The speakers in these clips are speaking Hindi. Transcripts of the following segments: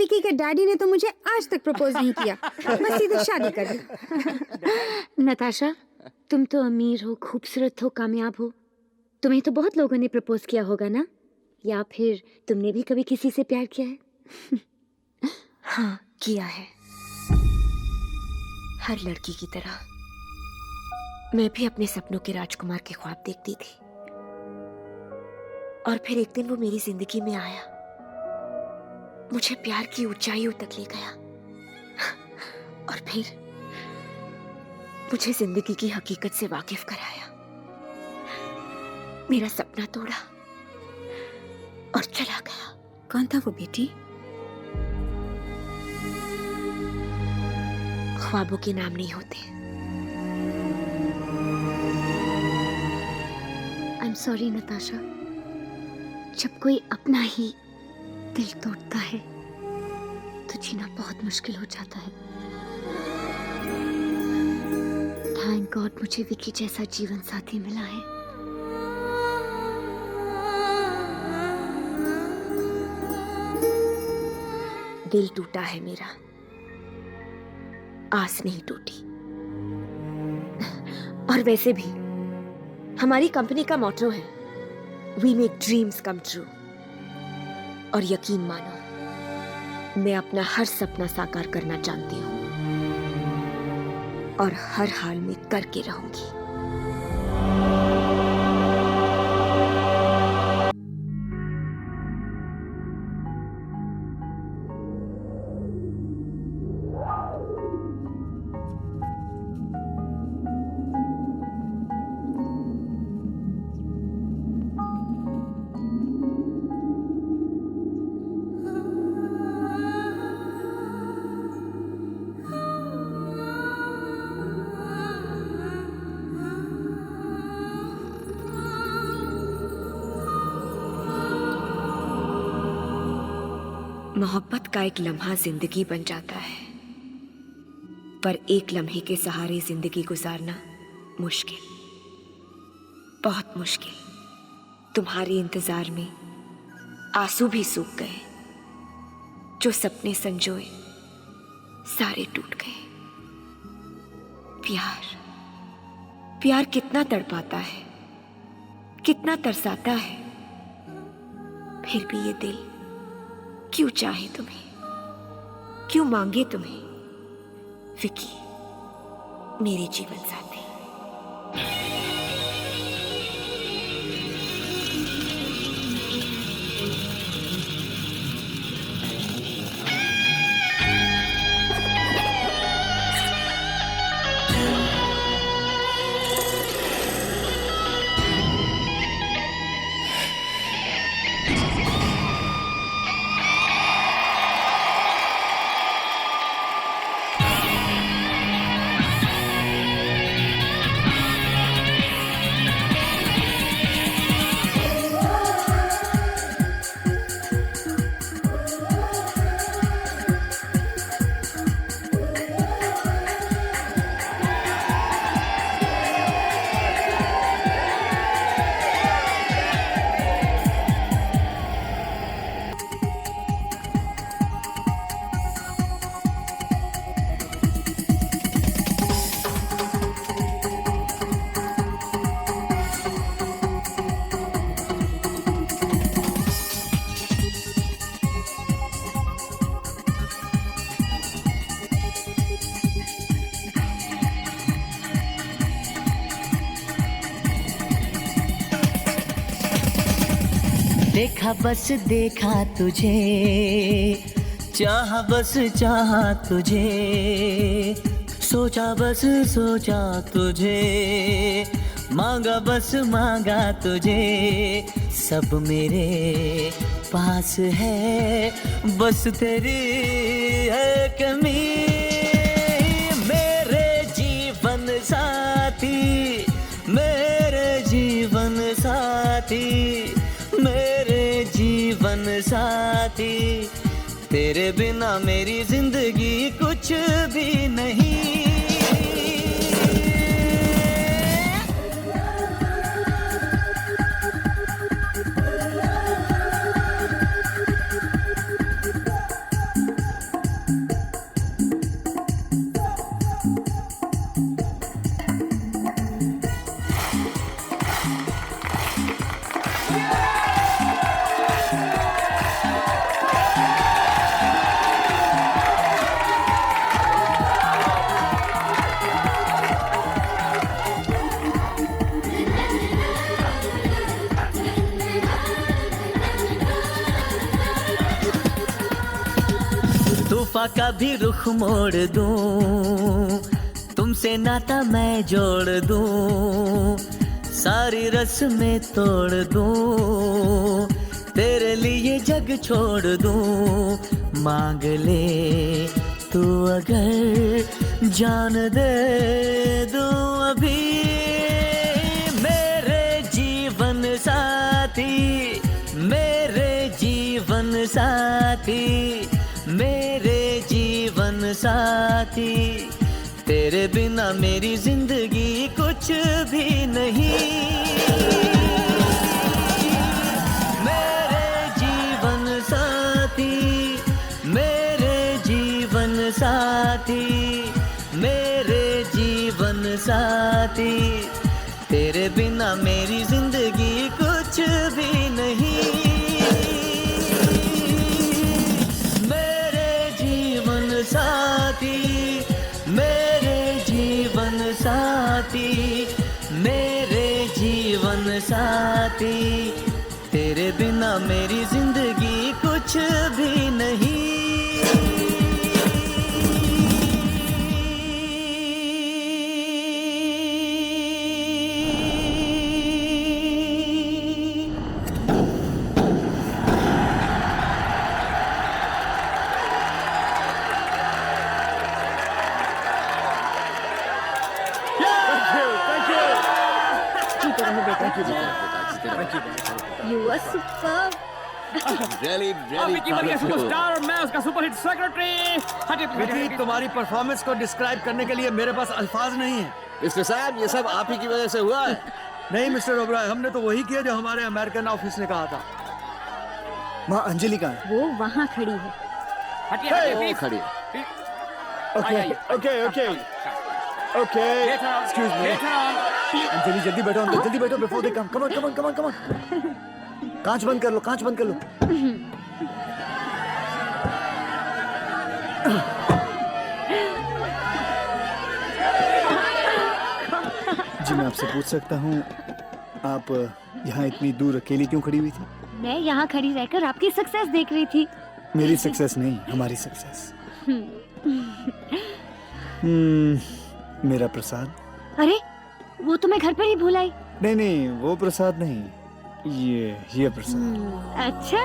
विकी के डैडी ने तो मुझे आज तक प्रपोज नहीं किया, बस सीधे शादी कर दी। नताशा, तुम तो अमीर हो, खूबसूरत हो, कामयाब हो, तुम्हें तो बहुत लोगों ने प्रपोज किया होगा ना? या फिर तुमने भी कभी किसी से प्यार किया है? हाँ, किया है। हर लड़की की तरह मैं भी अपने सपनों के राजकुमार के ख्वाब देखती थी, और फिर एक दिन वो मेरी जिंदगी में आया, मुझे प्यार की ऊंचाइयों तक ले गया, और फिर मुझे जिंदगी की हकीकत से वाकिफ कराया। मेरा सपना तोड़ा और चला गया। कौन था वो बेटी? ख्वाबों के नाम नहीं होते। आई एम सॉरी नताशा, जब कोई अपना ही दिल तोड़ता है तो जीना बहुत मुश्किल हो जाता है। थैंक गॉड मुझे विकी जैसा जीवन साथी मिला है। दिल टूटा है मेरा, आस नहीं टूटी। और वैसे भी हमारी कंपनी का मोटो है, we make dreams come true. और यकीन मानो, मैं अपना हर सपना साकार करना जानती हूँ, और हर हाल में करके रहूंगी। मोहब्बत का एक लम्हा जिंदगी बन जाता है, पर एक लम्हे के सहारे जिंदगी गुजारना मुश्किल, बहुत मुश्किल। तुम्हारे इंतजार में आंसू भी सूख गए, जो सपने संजोए सारे टूट गए। प्यार, प्यार कितना तड़पाता है, कितना तरसाता है, फिर भी ये दिल क्यों चाहे तुम्हें, क्यों मांगे तुम्हें। विकी, मेरे जीवन साथी। देखा बस देखा तुझे, चाहा बस चाहा तुझे, सोचा बस सोचा तुझे, मांगा बस मांगा तुझे। सब मेरे पास है, बस तेरी है कमी। मेरे जीवन साथी, मेरे जीवन साथी, मेरे जीवन साथी, तेरे बिना मेरी जिंदगी कुछ भी नहीं। वफा का भी रुख मोड़ दूं, तुमसे नाता मैं जोड़ दूं, सारी रस्में तोड़ दूं, तेरे लिए जग छोड़ दूं, मांग ले तू अगर जान दे दूं अभी। मेरे जीवन साथी, मेरे जीवन साथी, मेरे जीवन साथी, तेरे बिना मेरी जिंदगी कुछ भी नहीं। मेरे जीवन साथी, मेरे जीवन साथी, मेरे जीवन साथी, तेरे बिना मेरी जिंदगी कुछ भी नहीं। मेरे जीवन साथी, मेरे जीवन साथी, मेरे जीवन साथी, तेरे बिना मेरी जिंदगी कुछ भी नहीं। You are superb. Really Vicky बन गया सुपरस्टार और मैं उसका सुपरहिट सेक्रेटरी। विकी, तुम्हारी परफॉर्मेंस को डिस्क्राइब करने के लिए मेरे पास अल्फाज नहीं है। मिस्टर साहब, ये सब आप ही की वजह से हुआ है। नहीं मिस्टर ओबराय, हमने तो वही किया जो हमारे अमेरिकन ऑफिस ने कहा था। माँ अंजलि कहाँ है? वो वहाँ खड़ी है। हटिए वो हटिए खड़ी है। Okay excuse me. अंजलि जल्दी बैठो अंदर, जल्दी बैठो before they come. Come on. कांच बंद कर लो, कांच बंद कर लो। जी मैं आपसे पूछ सकता हूँ, आप यहाँ इतनी दूर अकेली क्यों खड़ी हुई थी? मैं यहाँ खड़ी रहकर आपकी सक्सेस देख रही थी। मेरी सक्सेस नहीं, हमारी सक्सेस। मेरा प्रसाद? अरे वो तो मैं घर पर ही भूल आई। नहीं वो प्रसाद नहीं, ये प्रसाद। अच्छा।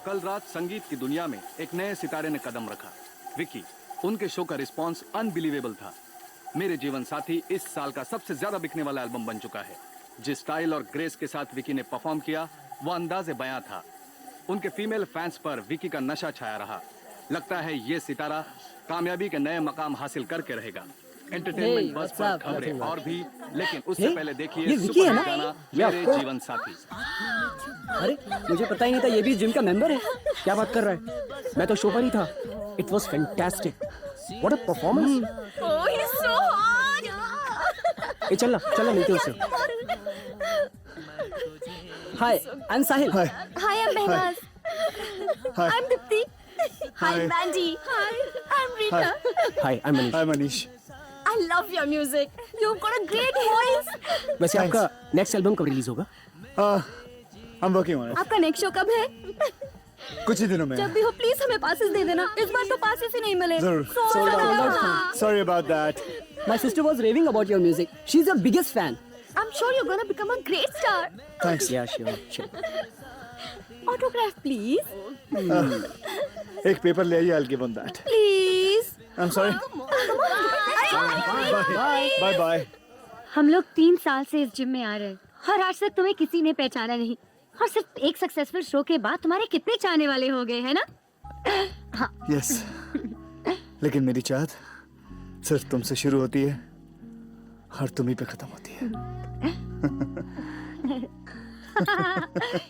कल रात संगीत की दुनिया में एक नए सितारे ने कदम रखा, विकी। उनके शो का रिस्पांस अनबिलीवेबल था। मेरे जीवन साथी इस साल का सबसे ज्यादा बिकने वाला एल्बम बन चुका है। जिस स्टाइल और ग्रेस के साथ विकी ने परफॉर्म किया, वो अंदाज़े बयां था। उनके फीमेल फैंस पर विकी का नशा छाया रहा। लगता है ये सितारा कामयाबी के नए मकाम हासिल करके रहेगा। एंटरटेनमेंट बस पर खबरें और भी, लेकिन उससे पहले देखिए सुपर गाना मेरे जीवन साथी। अरे मुझे पता ही नहीं था ये भी जिम का मेंबर है। क्या बात कर रहा है? मैं तो शो पर ही था। It was fantastic. What a performance. Oh he is so hot. ए चलना मिलते हैं उससे। Hi I am Sahil. Hi hi I am Mahnaz. Hi I am Deepti. Hi Mandy. Hi I am Rita. Hi I am Manish. Hi Manish. I love your music. You've got a great voice. वैसे आपका नेक्स्ट एल्बम कब रिलीज होगा? I'm working on it. आपका नेक्स्ट शो कब है? कुछ ही दिनों में। जब भी हो प्लीज हमें पासेस दे देना। इस बार तो पासेस ही नहीं मिले। जरूर। Sorry about that. My sister was raving about your music. She's your biggest fan. I'm sure you're gonna become a great star. Thanks. Yeah, sure. Autograph please. एक पेपर ले आइए, I'll give on that. Please. I'm sorry. Bye. हम लोग 3 साल से इस जिम में आ रहे हैं और आज तक तुम्हें किसी ने पहचाना नहीं। और सिर्फ एक सक्सेसफुल शो के बाद तुम्हारे कितने चाहने वाले हो गए हैं ना? Yes. लेकिन मेरी चाहत सिर्फ तुमसे शुरू होती है और तुम ही पे खत्म होती है।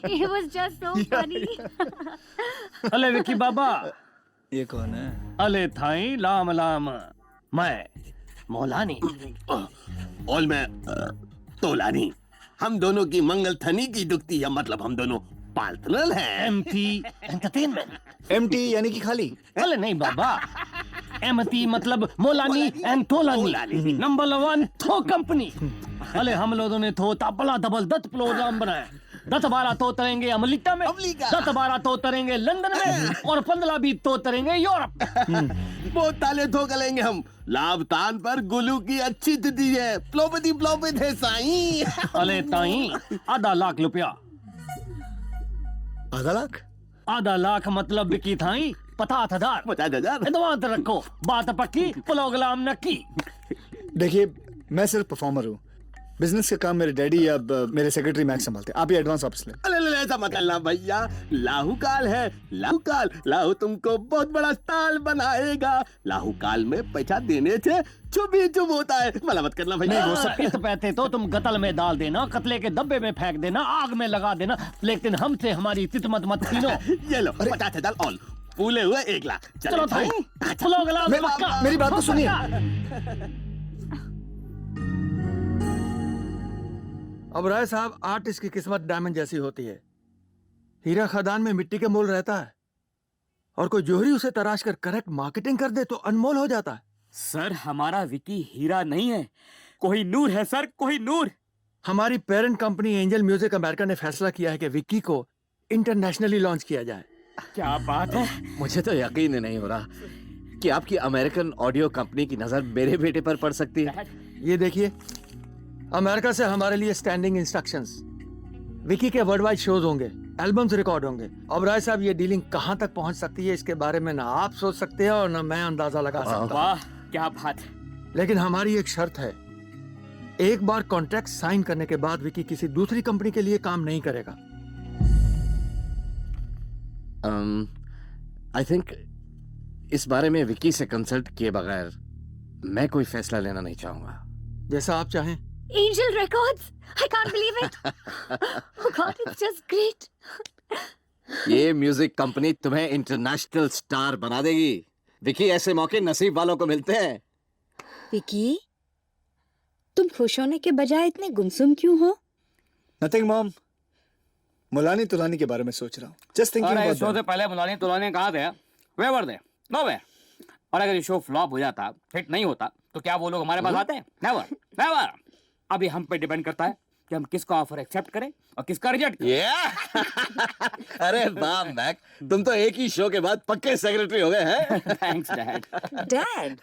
It was just so funny. अले विकी बाबा। ये कौन है? अले थाई लाम मैं मौलानी। और मैं तोलानी। हम दोनों की मंगल थनी की दुखती है, मतलब हम दोनों पार्टनर हैं। MT entertainment. MT यानी कि खाली? अले नहीं बाबा, एमटी मतलब मौलानी एंड तोलानी। नंबर 1 थो कंपनी। अले हम लोगों ने थो तापला जबरदस्त प्रोग्राम बनाया। 10 12 तो उतरेंगे अमेरिका में, अमेरिका। 10 12 तो उतरेंगे लंदन में और 15 20 तो उतरेंगे यूरोप। बहुत ताले ठोक लेंगे हम। लाभ तान पर गुलू की अच्छी तिथि है, प्लोपति है साईं। अले ताई, आधा लाख रुपया। आधा लाख? आधा लाख मतलब बिकी थाई 50,000। 50,000। एडवांस रखो, बात पक्की, प्रोग्राम नक्की। देखिए, मैं सिर्फ परफॉर्मर हूँ। बिजनेस का काम मेरे डैडी या मेरे सेक्रेटरी मैक्स संभालते हैं। आप ये एडवांस वापस लें। अरे ऐसा मत करना भैया, लाहू काल है, लाहू काल। लाहू तुमको बहुत बड़ा स्टार बनाएगा। लाहू काल में पैसा देने से चुप ही चुप होता है। भला मत करना भैया। वो सब इत पैसे तो तुम गतल में डाल देना, कतले के डब्बे में फेंक देना, आग में लगा देना, लेकिन हमसे हमारी तितमत मत छीनो। ये लो 50,000 ऑल, पूरे हुए 1 लाख। चलो भाई, प्रोग्राम पक्का। मेरी बात तो सुनिए। अब राय साहब, आर्टिस्ट की किस्मत डायमंड जैसी होती है। हीरा खदान में मिट्टी के मोल रहता है, और कोई जोहरी उसे तराश कर करेक्ट मार्केटिंग कर दे तो अनमोल हो जाता है। सर, हमारा विकी हीरा नहीं है, कोई नूर है सर, कोई नूर। हमारी parent company angel music America ने फैसला किया है कि विक्की को इंटरनेशनली लॉन्च किया जाए। क्या बात है। मुझे तो यकीन नहीं हो रहा कि आपकी अमेरिकन ऑडियो कंपनी की नजर मेरे बेटे पर पड़ सकती है। ये देखिए, अमेरिका से हमारे लिए स्टैंडिंग इंस्ट्रक्शंस। विकी के वर्ल्ड वाइड शोज होंगे, एल्बम्स रिकॉर्ड होंगे। अब राय साहब, ये डीलिंग कहाँ तक पहुँच सकती है, इसके बारे में ना आप सोच सकते हैं और ना मैं अंदाजा लगा सकता। वाह, क्या बात है। लेकिन हमारी एक शर्त है, एक बार कॉन्ट्रैक्ट साइन करने के बाद विकी किसी दूसरी कंपनी के लिए काम नहीं करेगा। आई थिंक इस बारे में विकी से कंसल्ट किए बगैर मैं कोई फैसला लेना नहीं चाहूंगा। जैसा आप चाहें। Angel Records! I can't believe it! Oh God, it's just great! ये म्यूजिक कंपनी तुम्हें इंटरनेशनल स्टार बना देगी। विकी, ऐसे मौके नसीब वालों को मिलते हैं। विकी, तुम खुश होने के बजाय इतने गुमसुम क्यों हो? नथिंग मॉम, मुलानी तुलानी के बारे में सोच रहा हूँ। जस्ट थिंकिंग अबाउट शो से पहले मुलानी तुलानी कहा थे, वे वर दे, नो वे। और अगर ये शो फ्लॉप हो जाता, हिट नहीं होता, तो क्या वो लोग हमारे पास आते हैं? Never, never. अभी हम पे डिपेंड करता है कि हम किसका ऑफर एक्सेप्ट करें और किसका रिजेक्ट करें। अरे वाह मैक, तुम तो एक ही शो के बाद पक्के सेक्रेटरी हो गए हैं। Thanks dad. डैड,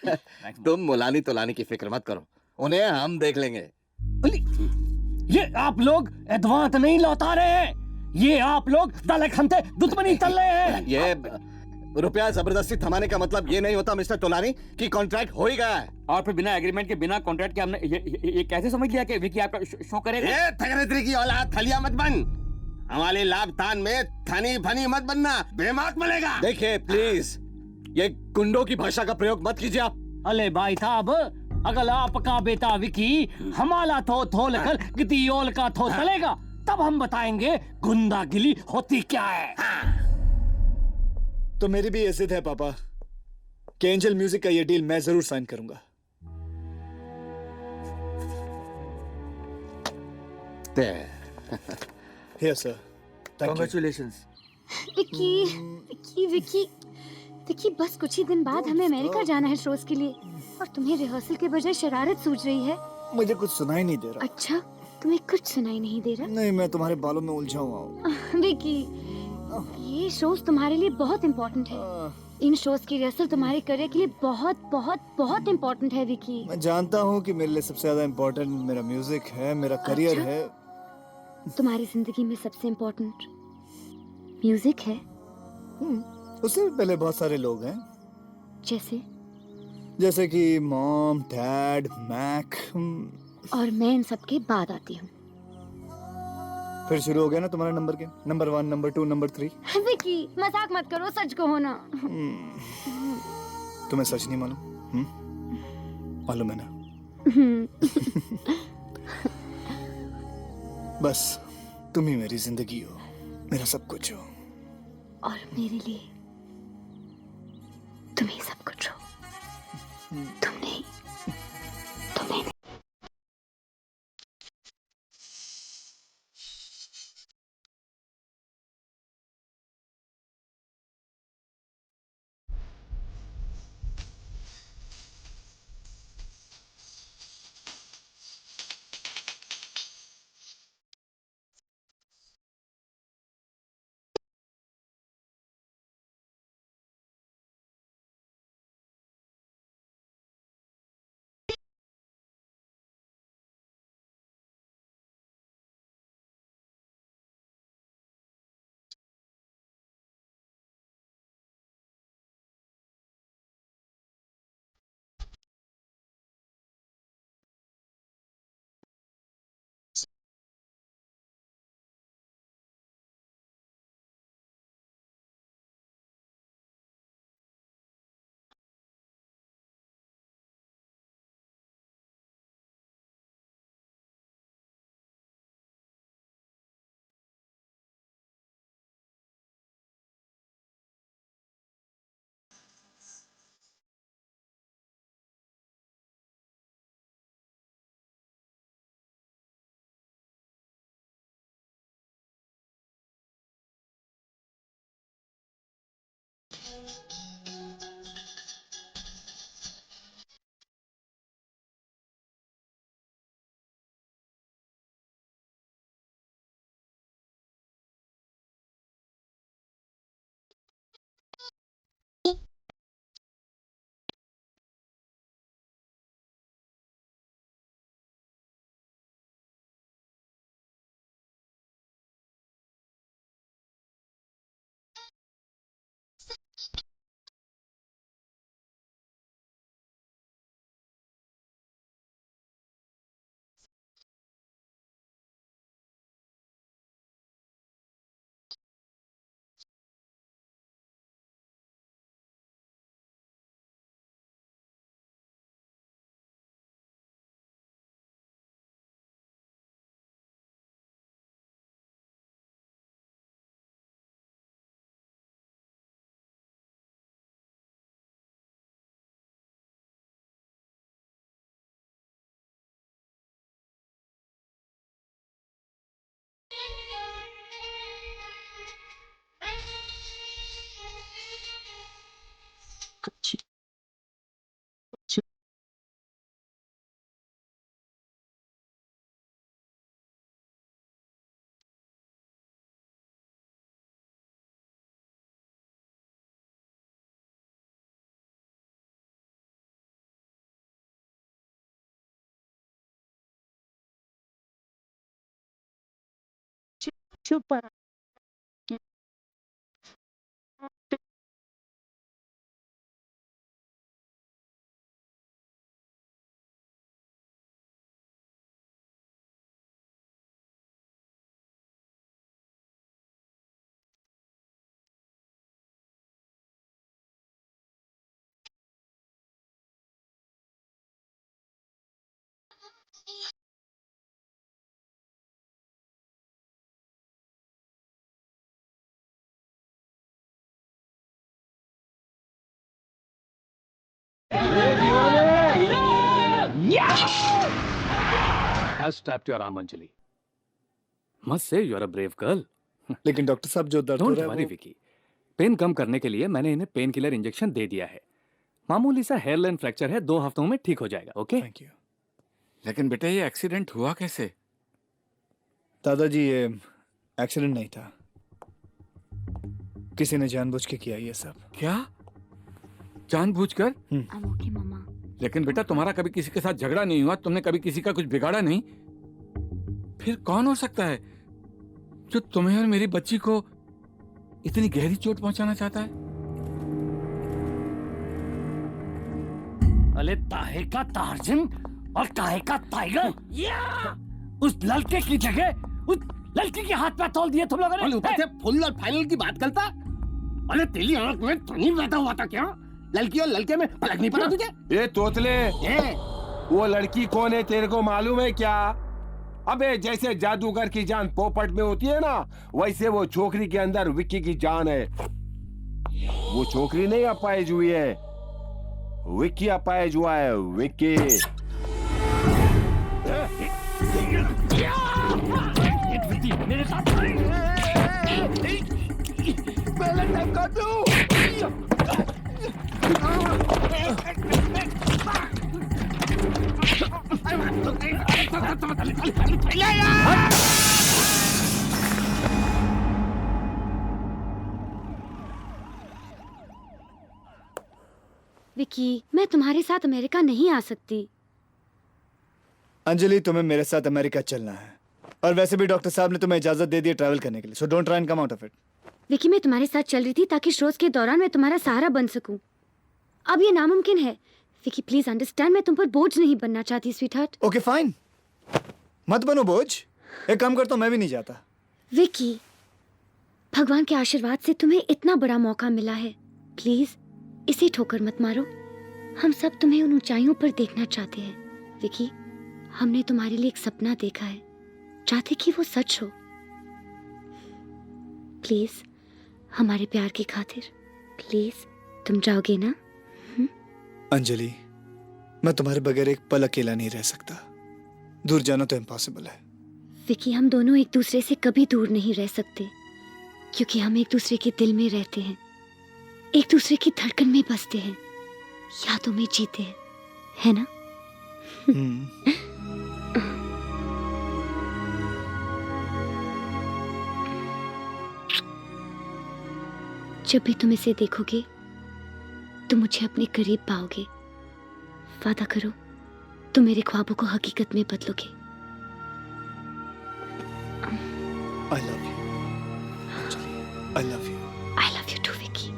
तुम मुलानी तुलानी की फिक्र मत करो, उन्हें हम देख लेंगे। ये आप लोग एडवांस नहीं लौटा रहे हैं, ये आप लोग दलक हमसे दुश्मनी चल रहे हैं। ये रुपया जबरदस्ती थमाने का मतलब ये नहीं होता मिस्टर तुलानी कि कॉन्ट्रैक्ट हो ही गया है। और फिर बिना एग्रीमेंट के, बिना कॉन्ट्रैक्ट के हमने ये कैसे समझ लिया कि विकी आपका शो करेगा? ये थगरेत्री की औलाद, थलिया मत बन। हमारे लाभ तान में थनी फनी मत बनना, बेमात मिलेगा। देखिए प्लीज, ये गुंडों की भाषा का प्रयोग मत कीजिए आप। अले भाई साहब, अगर आपका बेटा विकी हमारा थो लेकर गितियोल का थो चलेगा, तब हम बताएंगे गुंडागिरी होती क्या है। तो मेरी भी ये जिद है पापा कि एंजल म्यूजिक का ये डील मैं जरूर साइन करूंगा। Yes sir, congratulations. Vicky, Vicky, Vicky, Vicky, बस कुछ ही दिन बाद हमें अमेरिका जाना है शोज के लिए, और तुम्हें रिहर्सल के बजाय शरारत सूझ रही है। मुझे कुछ सुनाई नहीं दे रहा। अच्छा, तुम्हें कुछ सुनाई नहीं दे रहा? नहीं, मैं तुम्हारे बालों में उलझा हुआ हूँ। विकी, ये शोज तुम्हारे लिए बहुत इम्पोर्टेंट है। इन शोज की रिहर्सल तुम्हारे करियर के लिए बहुत बहुत बहुत इम्पोर्टेंट है विकी। मैं जानता हूँ कि मेरे लिए सबसे ज्यादा इम्पोर्टेंट मेरा म्यूजिक है, मेरा करियर अच्छा? है। तुम्हारी जिंदगी में सबसे इम्पोर्टेंट म्यूजिक है? उससे भी पहले बहुत सारे लोग हैं, जैसे कि मॉम, डैड, मैक। और मैं इन सब के बाद आती हूँ। फिर शुरू हो गया ना तुम्हारा number game, number 1, number 2, number 3। Vicky, मजाक मत करो, सच कहो ना। तुम्हें सच नहीं मालूम? मालूम है ना? बस तुम ही मेरी जिंदगी हो, मेरा सब कुछ हो। और मेरे लिए तुम ही सब कुछ हो। तुम नहीं, तुम्हें नहीं। Has strapped your arm, Anjali. Must say you are a brave girl. लेकिन डॉक्टर साहब जो दर्द हो Don't रहा है worry, वो विकी. पेन कम करने के लिए मैंने इन्हें पेन किलर इंजेक्शन दे दिया है. मामूली सा हेयरलाइन फ्रैक्चर है, 2 हफ्तों में ठीक हो जाएगा. ओके? थैंक यू लेकिन बेटा ये एक्सीडेंट हुआ कैसे? दादाजी ये एक्सीडेंट नहीं था, किसी ने जानबूझ के किया ये सब। क्या जानबूझकर? I'm okay, मम्मा। लेकिन बेटा तुम्हारा कभी किसी के साथ झगड़ा नहीं हुआ, तुमने कभी किसी का कुछ बिगाड़ा नहीं, फिर कौन हो सकता है जो तुम्हें और मेरी बच्ची को इतनी गहरी चोट पहुंचाना चाहता है? अरे ताहे का टार्जन और ताहे का टाइगर, उस लड़के की जगह उस लड़की के हाथ पे तोल दिए तुम लोगों ने। ऊपर से फुल और फाइनल की बात करता। अरे तेरी आंख में पानी बहता हुआ था क्या? लड़की और लड़के में फर्क नहीं पड़ा तुझे? ये तोतले, वो लड़की कौन है तेरे को मालूम है क्या? अबे जैसे जादूगर की जान पोपट में होती है ना, वैसे वो छोकरी के अंदर विक्की की जान है। वो छोकरी नहीं अपाहिज हुई है, विक्की अपाहिज हुआ है, विक्की। मेरे साथ विकी, मैं तुम्हारे साथ अमेरिका नहीं आ सकती। अंजलि, तुम्हें मेरे साथ अमेरिका चलना है, और वैसे भी डॉक्टर साहब ने तुम्हें इजाजत दे दी है ट्रैवल करने के लिए, so don't try and come out of it. Vicky, मैं तुम्हारे साथ चल रही थी ताकि शोज के दौरान मैं तुम्हारा सहारा बन सकूं। अब ये नामुमकिन है। विकी प्लीज अंडरस्टैंड, मैं तुम पर बोझ नहीं बनना चाहती स्वीटहार्ट। ओके फाइन, मत बनो बोझ। एक काम करता हूँ, मैं भी नहीं जाता। विकी, भगवान के आशीर्वाद से तुम्हें इतना बड़ा मौका मिला है, प्लीज इसे ठोकर मत मारो। हम सब तुम्हें उन ऊंचाइयों पर देखना चाहते हैं। विकी, हमने तुम्हारे लिए एक सपना देखा है, चाहते कि वो सच हो। प्लीज हमारे प्यार की खातिर, प्लीज तुम जाओगे ना? अंजलि, मैं तुम्हारे बगैर एक पल अकेला नहीं रह सकता। दूर जाना तो इम्पॉसिबल है। विकी, हम दोनों एक दूसरे से कभी दूर नहीं रह सकते, क्योंकि हम एक दूसरे के दिल में रहते हैं। एक दूसरे की धड़कन में बसते हैं, यादों में जीते हैं, है ना? जब भी तुम इसे देखोगे तुम मुझे अपने करीब पाओगे। वादा करो तुम मेरे ख्वाबों को हकीकत में बदलोगे। I love you. I love you. I love you too, Vicky.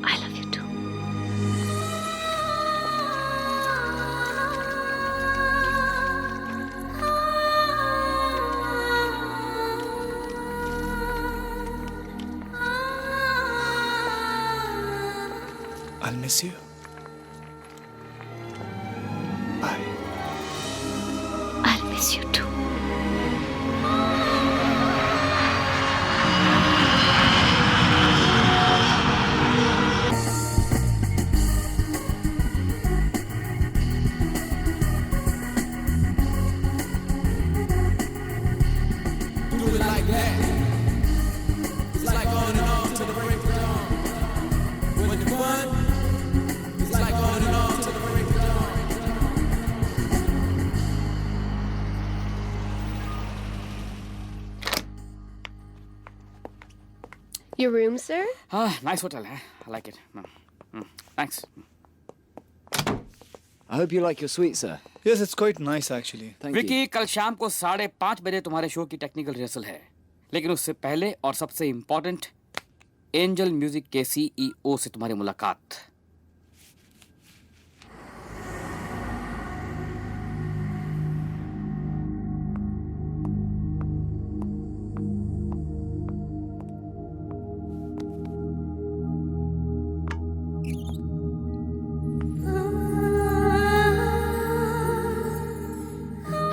I love you too. I'll miss you. Bye. I'll miss you too. Your room, sir? Nice hotel, huh? I like it. Thanks. I hope you like your suite, sir. Yes, it's quite nice actually. Thank you. Vicky, कल शाम को 5:30 बजे तुम्हारे शो की टेक्निकल रिहर्सल है, लेकिन उससे पहले और सबसे इम्पोर्टेंट, एंजल म्यूजिक के CEO से तुम्हारी मुलाकात।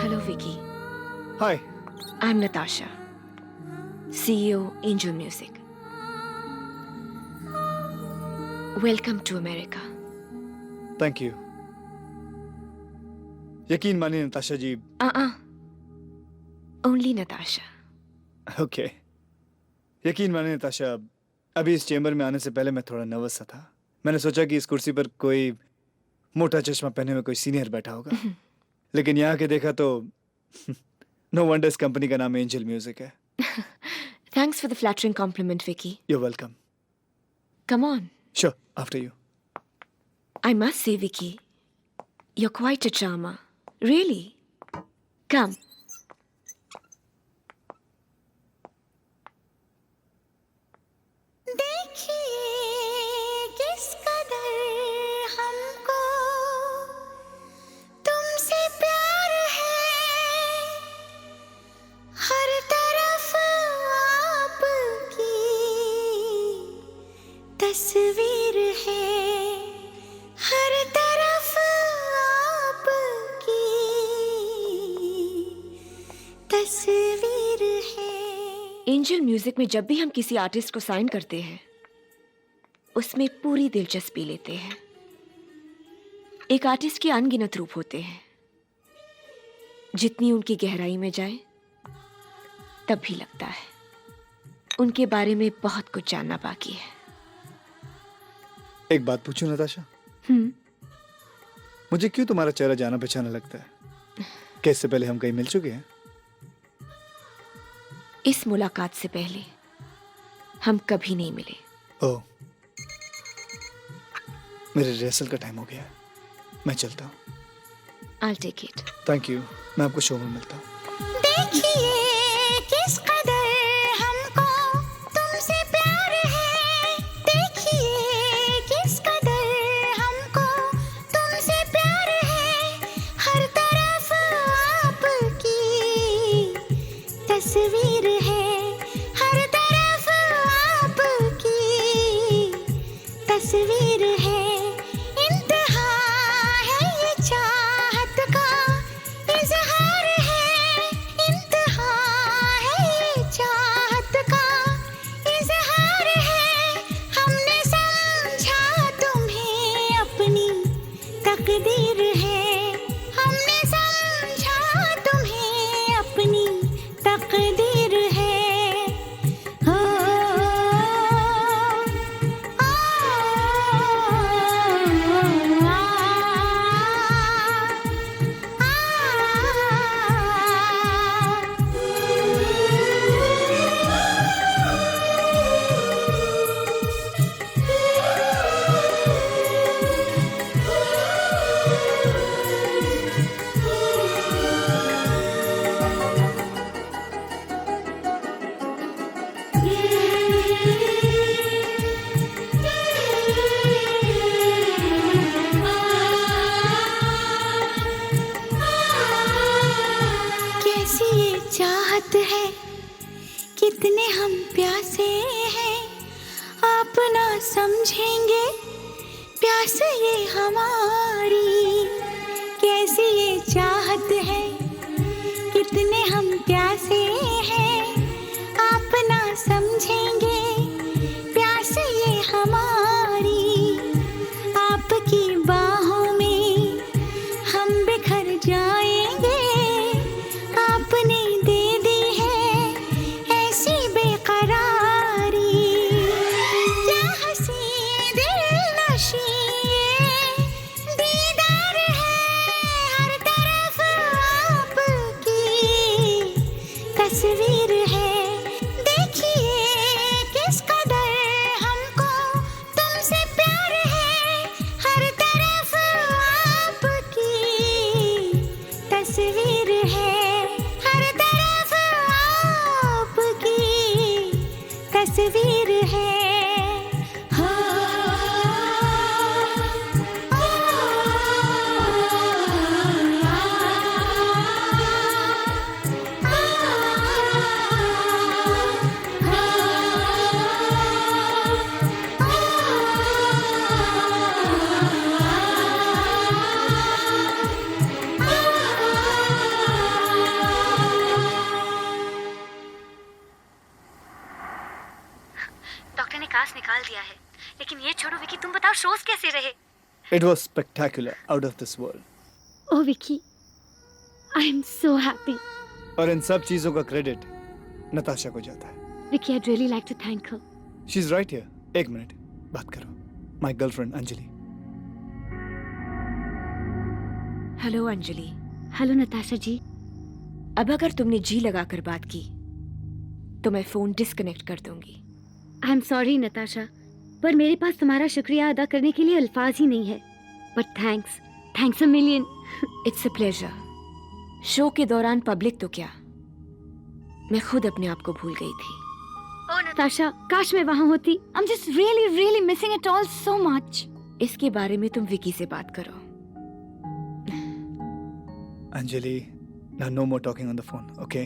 Hello Vicky, Hi. I am Natasha, CEO Angel Music. Welcome to America. Thank you. यकीन मानिए नताशा जी। ओनली नताशा। Okay. यकीन मानिए नताशा, अभी इस चेंबर में आने से पहले मैं थोड़ा नर्वस सा था। मैंने सोचा कि इस कुर्सी पर कोई मोटा चश्मा पहने हुए कोई सीनियर बैठा होगा, लेकिन यहाँ के देखा तो नो वंडर इस कंपनी का नाम एंजल म्यूजिक है। Thanks for the flattering compliment, Vicky. You're welcome. Come on. Sure, after you. I must say, Vicky, you're quite a charmer. Really. Come. तस्वीर है हर तरफ आपकी तस्वीर है। एंजल म्यूजिक में जब भी हम किसी आर्टिस्ट को साइन करते हैं, उसमें पूरी दिलचस्पी लेते हैं। एक आर्टिस्ट के अनगिनत रूप होते हैं, जितनी उनकी गहराई में जाए तब भी लगता है उनके बारे में बहुत कुछ जानना बाकी है। एक बात पूछूं नताशा? मुझे क्यों तुम्हारा चेहरा जाना पहचाना लगता है? क्या इससे पहले हम कहीं मिल चुके हैं? इस मुलाकात से पहले हम कभी नहीं मिले। ओह, मेरे रिहर्सल का टाइम हो गया है, मैं चलता हूँ। I'll take it. Thank you, मैं आपको शो में मिलता हूँ। देखिए किस कदर हमको तुमसे प्यार है, देखिए किस कदर हमको तुमसे प्यार है। हर तरफ आपकी तस्वीर है, हर तरफ आपकी तस्वीर है। इंतहा है ये चाहत का इजहार है, इंतहा है ये चाहत का इजहार है। हमने समझा तुम्हें अपनी तकदीर है, हमने समझा तुम्हें अपनी तकदीर है। ओ, ओ, ओ, समझेंगे प्यास ये हमारी, कैसी ये चाहत है, कितने हम प्यासे हैं, आप ना समझेंगे प्यास ये हमारी, आपकी बाहों में हम बिखर जाएंगे, आपने दे दी है ऐसी बेकरारी, क्या हंसी दिलनशी ये दीदार है, हर तरफ आपकी तस्वीर है, देखिए किस कदर हमको तुमसे प्यार है, हर तरफ आपकी तस्वीर है, हर तरफ आपकी तस्वीर है। डॉक्टर ने कास्ट निकाल दिया है, लेकिन ये छोड़ो विकी, तुम बताओ शोज कैसे रहे? It was spectacular, out of this world. Oh Vicky, I am so happy. और इन सब चीजों का क्रेडिट नताशा को जाता है। Vicky, I'd really like to thank her. She's right here. एक मिनट, बात करो। My girlfriend Anjali. Hello Anjali. Hello Natasha ji. अब अगर तुमने जी लगाकर बात की तो मैं फोन डिस्कनेक्ट कर दूंगी। आई एम सॉरी नताशा, पर मेरे पास तुम्हारा शुक्रिया अदा करने के लिए अल्फाज ही नहीं है। But thanks a million. It's a pleasure. Show के दौरान पब्लिक तो क्या, मैं खुद अपने आप को भूल गई थी। ओह नताशा, काश मैं वहां होती। I am just really missing it all so much. इसके बारे में तुम विकी से बात करो। Anjali, now no more talking on the phone, okay?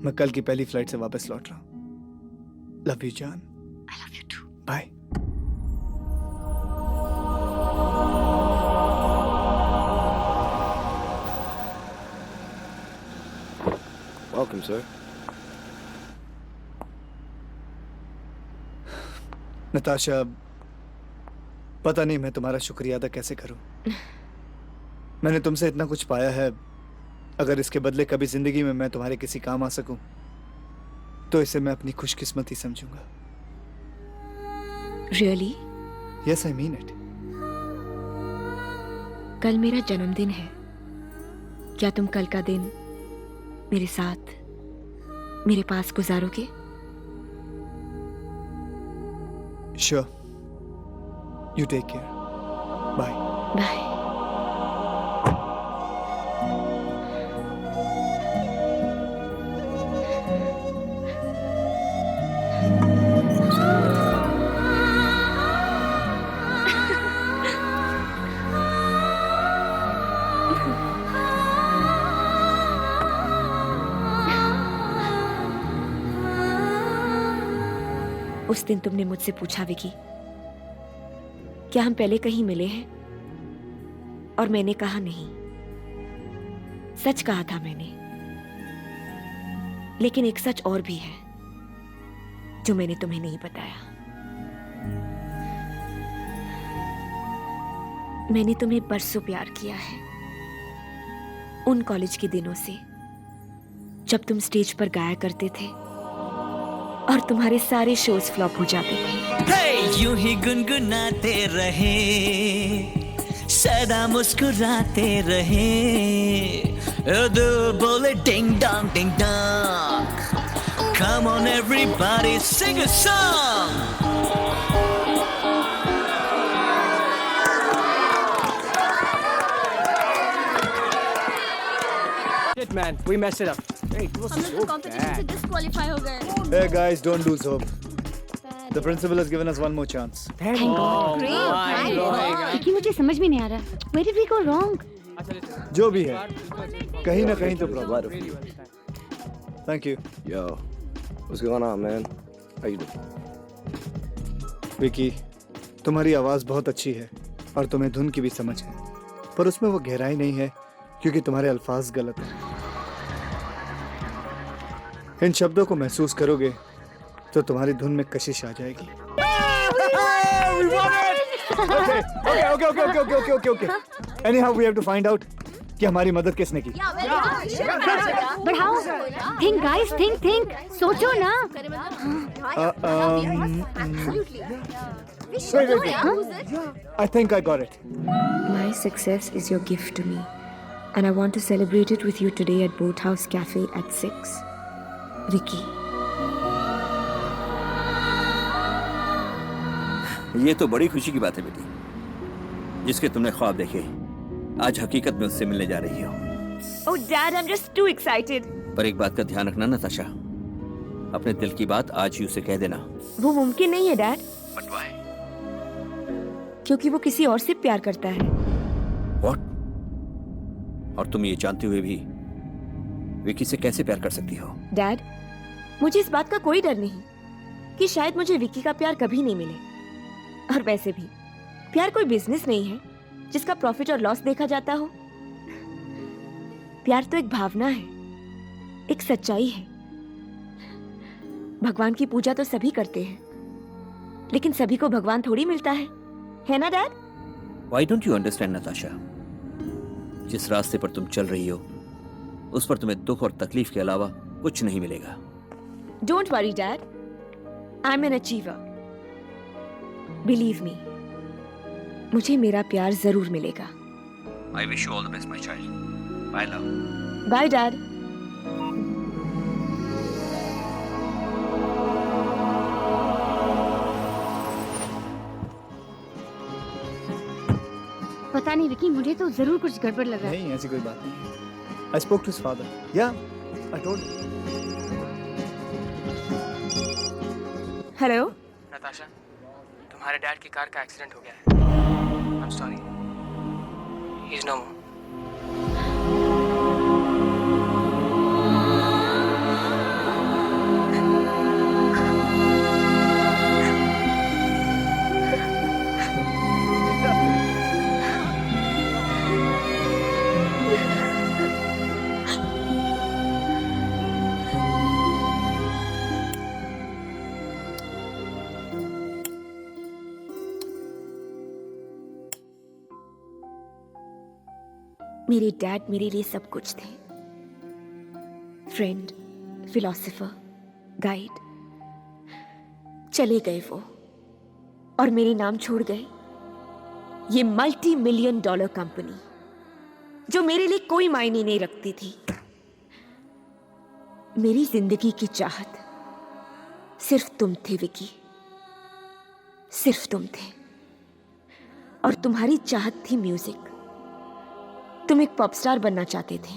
मैं कल की पहली फ्लाइट से वापस लौट रहा हूँ। Love you, जान। I love you too. Bye. Welcome, sir. Natasha, पता नहीं मैं तुम्हारा शुक्रिया अदा कैसे करूं। मैंने तुमसे इतना कुछ पाया है, अगर इसके बदले कभी जिंदगी में मैं तुम्हारे किसी काम आ सकूं तो इसे मैं अपनी खुशकिस्मती समझूंगा। Really? Yes, I mean it. कल मेरा जन्मदिन है। क्या तुम कल का दिन मेरे साथ मेरे पास गुजारोगे? Sure. You take care. Bye. Bye. उस दिन तुमने मुझसे पूछा विकी, क्या हम पहले कहीं मिले हैं? और मैंने कहा नहीं। सच कहा था मैंने। लेकिन एक सच और भी है जो मैंने तुम्हें नहीं बताया। मैंने तुम्हें बरसों प्यार किया है, उन कॉलेज के दिनों से जब तुम स्टेज पर गाया करते थे और तुम्हारे सारे शोज फ्लॉप हो जाते थे। यूं ही गुनगुनाते रहे, सदा मुस्कुराते रहे, दिल बोले ding dong ding dong. Come on everybody, sing a song. Shit man, we messed it up. Hey, it was so bad. Disqualify हो गए। Hey guys, don't lose hope. The principal has given us one more chance. Thank God. क्योंकि मुझे समझ में नहीं आ रहा। Where did we go wrong? जो भी है, कहीं ना कहीं तो problem. Thank you. Yo, what's going on, man? How you doing? Vicky, तुम्हारी आवाज बहुत अच्छी है और तुम्हें धुन की भी समझ है, पर उसमें वो गहराई नहीं है क्योंकि तुम्हारे अल्फाज गलत हैं। इन शब्दों को महसूस करोगे तो तुम्हारी धुन में कशिश आ जाएगी। Okay. Anyhow, we have to find out कि हमारी मदद किसने की। बढ़ाओ, थिंक गाइस, थिंक, सोचो ना। Wait. I think I got it. My success is your gift to me, and I want to celebrate it with you today at Boathouse Cafe at 6. Vicky. ये तो बड़ी खुशी की बात है बेटी, जिसके तुमने ख्वाब देखे आज हकीकत में उससे मिलने जा रही हो। Oh, Dad, I'm just too excited. पर एक बात का ध्यान रखना नताशा, अपने दिल की बात आज ही उसे कह देना। वो मुमकिन नहीं है, डैड। But why? क्योंकि वो किसी और से प्यार करता है। What? और तुम ये जानते हुए भी विकी से कैसे प्यार कर सकती हो? डैड, मुझे इस बात का कोई डर नहीं कि शायद मुझे विकी का प्यार कभी नहीं मिले। और वैसे भी प्यार कोई बिजनेस नहीं है जिसका प्रॉफिट और लॉस देखा जाता हो। प्यार तो एक भावना है, एक सच्चाई है। भगवान की पूजा तो सभी करते हैं, लेकिन सभी को भगवान थोड़ी मिलता है ना dad? Why don't you understand, Natasha? जिस रास्ते पर तुम चल रही हो, उस पर तुम्हें दुख और तकलीफ के अलावा कुछ नहीं मिलेगा। Don't worry, Dad. I'm an achiever. Believe me, मुझे मेरा प्यार जरूर मिलेगा। I wish you all the best, my child. Bye, love. Bye, Dad. पता नहीं विकी, मुझे तो जरूर कुछ गड़बड़ लग रहा है। नहीं, ऐसी कोई बात नहीं। I spoke to his father. Yeah, I told him. Hello Natasha, तुम्हारे डैड की कार का एक्सीडेंट हो गया है। I'm sorry. He's no more. मेरे डैड मेरे लिए सब कुछ थे। Friend, philosopher, guide. चले गए वो और मेरे नाम छोड़ गए ये $multi-million कंपनी जो मेरे लिए कोई मायने नहीं रखती थी। मेरी जिंदगी की चाहत सिर्फ तुम थे विकी, सिर्फ तुम थे। और तुम्हारी चाहत थी म्यूजिक। तुम एक पॉप स्टार बनना चाहते थे,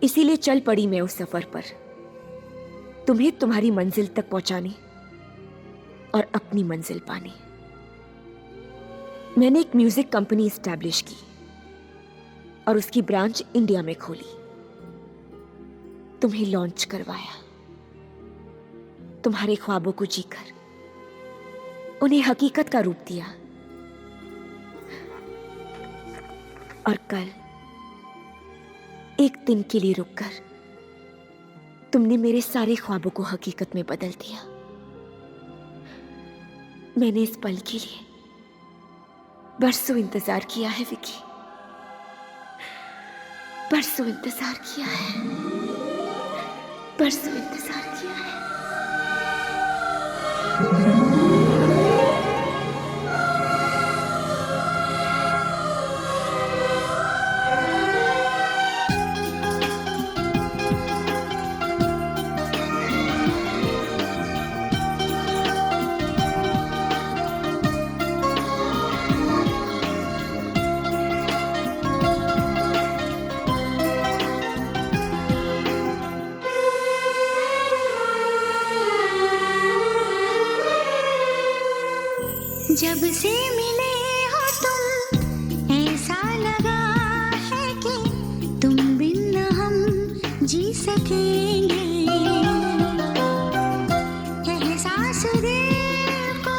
इसीलिए चल पड़ी मैं उस सफर पर, तुम्हें तुम्हारी मंजिल तक पहुंचाने और अपनी मंजिल पाने। मैंने एक म्यूजिक कंपनी एस्टैब्लिश की और उसकी ब्रांच इंडिया में खोली। तुम्हें लॉन्च करवाया, तुम्हारे ख्वाबों को जीकर उन्हें हकीकत का रूप दिया। और कल एक दिन के लिए रुककर तुमने मेरे सारे ख्वाबों को हकीकत में बदल दिया। मैंने इस पल के लिए बरसों इंतजार किया है विकी, बरसों इंतजार किया है, बरसों इंतजार किया है। जब से मिले हो तुम ऐसा लगा है कि तुम बिन न हम जी सकेंगे। एहसास दिल को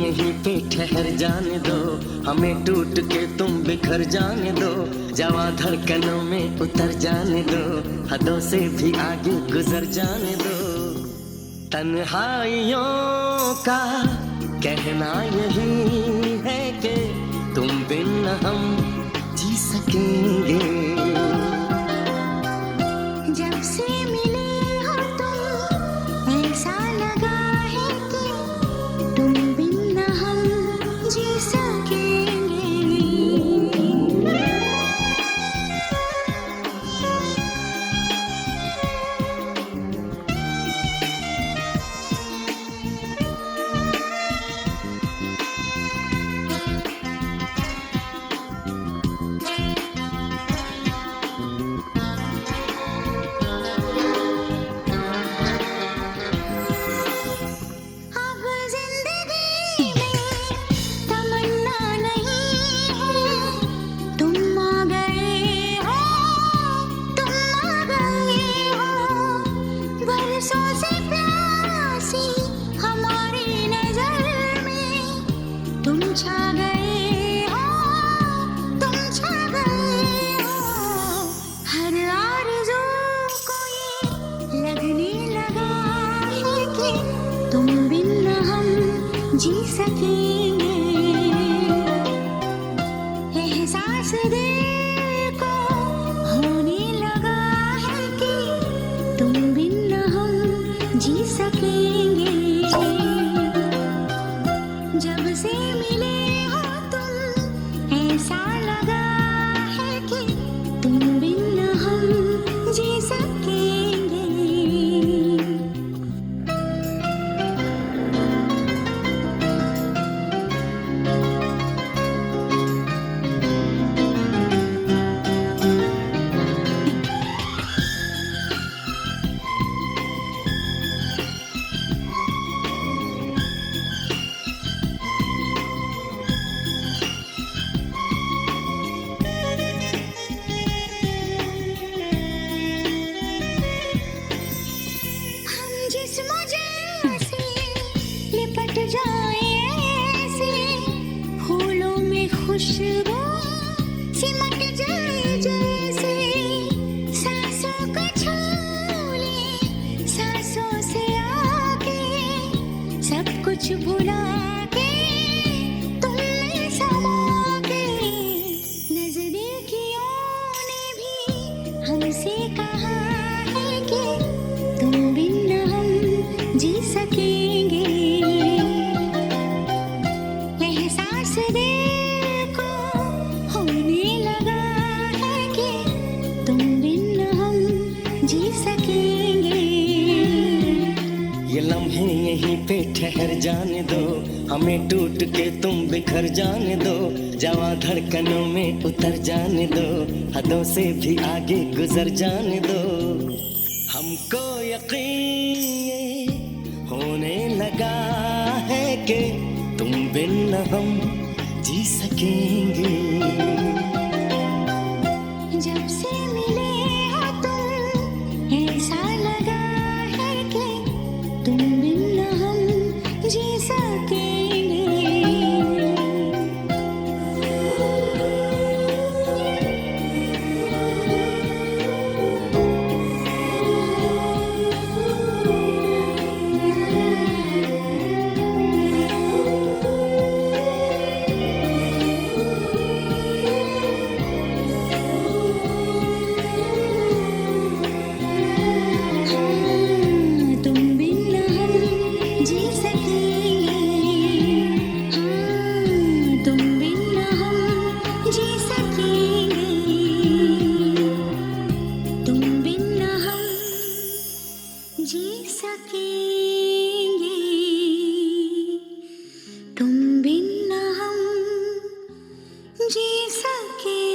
यहीं पे ठहर जाने दो, हमें टूट के तुम बिखर जाने दो, जवां धड़कनों में उतर जाने दो, हदों से भी आगे गुजर जाने दो। तन्हाइयों का कहना यही है कि तुम बिन हम जी सकेंगे। जब से मिले हो तुम ऐसा लगा है कि तुम बिन हम जी सकेंगे। अब जिंदगी में तमन्ना नहीं है, तुम आ गए हो, तुम आ गए हो। बरसों से प्यासी हमारी नजर में तुम छा गए हो, तुम छा गए हो। हर आरज़ू को ये लगने लगा है कि तुम बिन हम जी सकेंगे। एहसास दिल को होने लगा है कि तुम बिन हम जी सकेंगे। जब से मिले हो तुम ऐसा लगा है कि तुम बिन हम जी सकेंगे। हम जिस्म जैसे लिपट जाए ऐसे, फूलों में खुशबू सिमट जाए जैसे, सांसों को छू ले सांसों से आके, सब कुछ भुला के तुम में समा के। नजदीकियों ने भी हमसे कहा है कि तुम बिन हम जी सकेंगे। एहसास दिल को होने लगा है कि तुम बिन हम जी सकेंगे। ये लम्हे यहीं पे ठहर जाने दो, हमें टूट के तुम बिखर जाने दो, जवां धड़कनों में उतर जाने दो, हदों से भी आगे गुजर जाने दो। हमको यकीन ये होने लगा है कि तुम बिन हम जी सकेंगे। जब से मिले हो तुम ऐसा लगा है कि तुम बिन हम जी सकेंगे। तुम बिन हम जी सकेंगे। तुम बिन हम जी सकेंगे। तुम बिन हम जी सकेंगे। तुम बिन हम जी सकेंगे।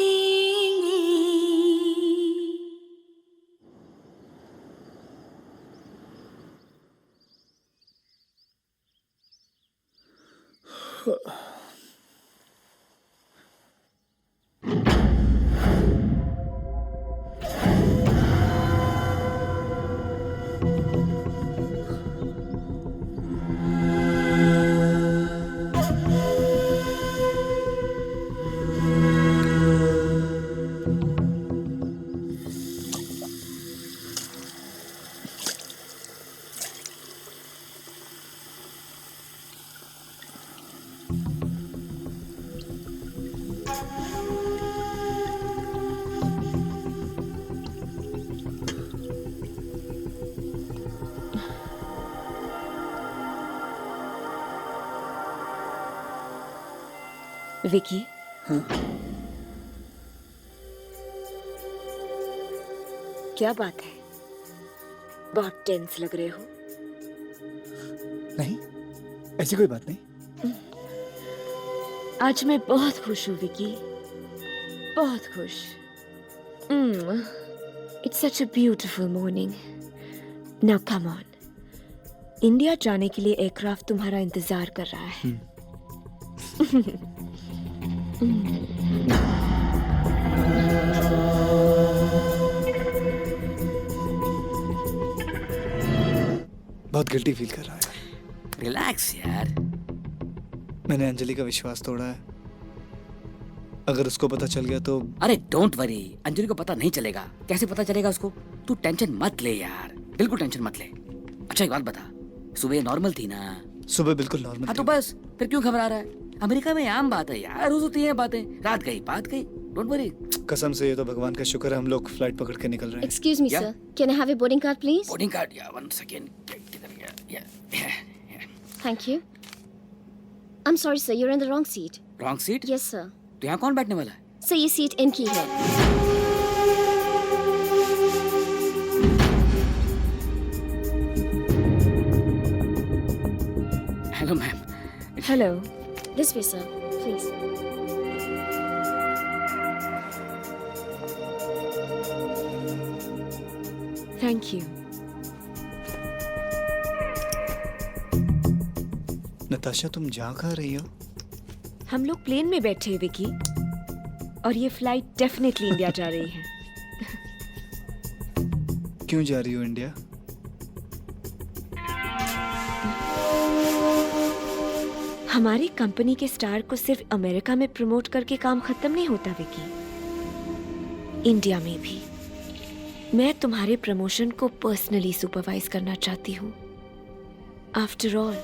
विकी, क्या बात है? बहुत टेंस लग रहे हो। नहीं, ऐसी कोई बात नहीं। आज मैं बहुत खुश हूँ विकी, बहुत खुश। It's such a beautiful morning. Now come on, India जाने के लिए एयरक्राफ्ट तुम्हारा इंतजार कर रहा है। बहुत गिल्टी फील कर रहा है। रिलैक्स यार। मैंने अंजलि का विश्वास तोड़ा है। अगर उसको पता चल गया तो। अरे डोंट वरी, अंजलि को पता नहीं चलेगा। कैसे पता चलेगा उसको? तू टेंशन मत ले यार, बिल्कुल टेंशन मत ले। अच्छा एक बात बता, सुबह नॉर्मल थी ना? सुबह बिल्कुल नॉर्मल। हाँ तो बस, फिर क्यों घबरा रहा है? अमेरिका में आम बात है यार, रोज होती है बातें। रात गई बात गई, डोंट वरी। कसम से ये तो भगवान का शुक्र है हम लोग फ्लाइट पकड़ के निकल रहे हैं। Excuse me, sir. Can I have your boarding card, please? Boarding card, या 1 सेकेंड, किधर गया? Thank you. I'm sorry, sir. You're in the wrong seat. Wrong seat? Yes, sir. तो यहाँ कौन बैठने वाला है? Sir, ये सीट इनकी है। Hello ma'am. Hello. This way, sir. Please. Thank you. Natasha, तुम जा कहाँ रही हो? हम लोग प्लेन में बैठे हैं विकी, और ये फ्लाइट डेफिनेटली इंडिया जा रही है। क्यों जा रही हो इंडिया? हमारी कंपनी के स्टार को सिर्फ अमेरिका में प्रमोट करके काम खत्म नहीं होता विकी, इंडिया में भी। मैं तुम्हारे प्रमोशन को पर्सनली सुपरवाइज करना चाहती हूँ। आफ्टर ऑल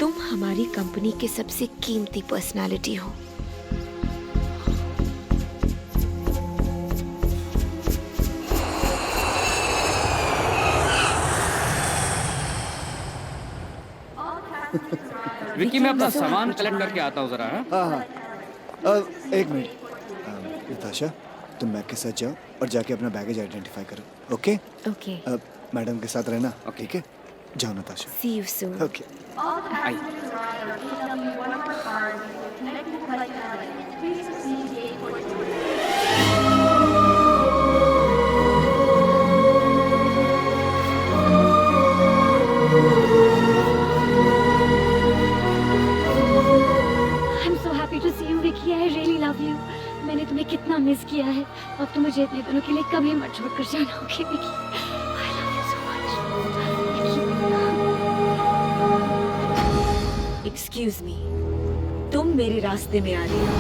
तुम हमारी कंपनी के सबसे कीमती पर्सनालिटी हो। विकी, मैं अपना सामान कलेक्ट करके आता हूँ जरा। हाँ। एक मिनट। नताशा, तुम बैग के साथ जाओ और जाके अपना बैगेज आइडेंटिफाई करो। ओके? ओके। मैडम के साथ रहना। ठीक है? जाओ Natasha. See you soon. Okay. I'm so happy to see you, Vicky. I really love you. मैंने तुम्हें कितना मिस किया है। अब तो मुझे अपने दोनों के लिए कभी मत छोड़कर जाना, okay Vicky? I love you so much. Excuse me, तुम मेरे रास्ते में आ रही हो।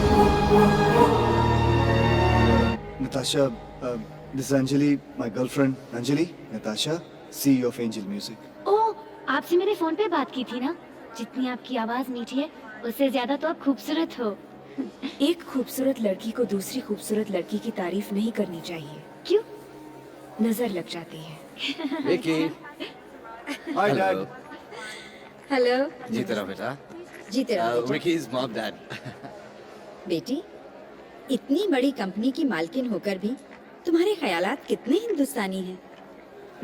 Natasha, this is Anjali, my girlfriend. Anjali, Natasha, CEO of Angel Music. ओह, आपसे मैंने फोन पे बात की थी ना? जितनी आपकी आवाज मीठी है, उससे ज्यादा तो आप खूबसूरत हो। एक खूबसूरत लड़की को दूसरी खूबसूरत लड़की की तारीफ नहीं करनी चाहिए। क्यों? नजर लग जाती है। विकी। Hi, Dad. हेलो। जीते रहो बेटा। जीते रहो बेटा। विकी's mom, Dad. बेटी, इतनी बड़ी कंपनी की मालकिन होकर भी तुम्हारे ख्यालात कितने हिंदुस्तानी हैं।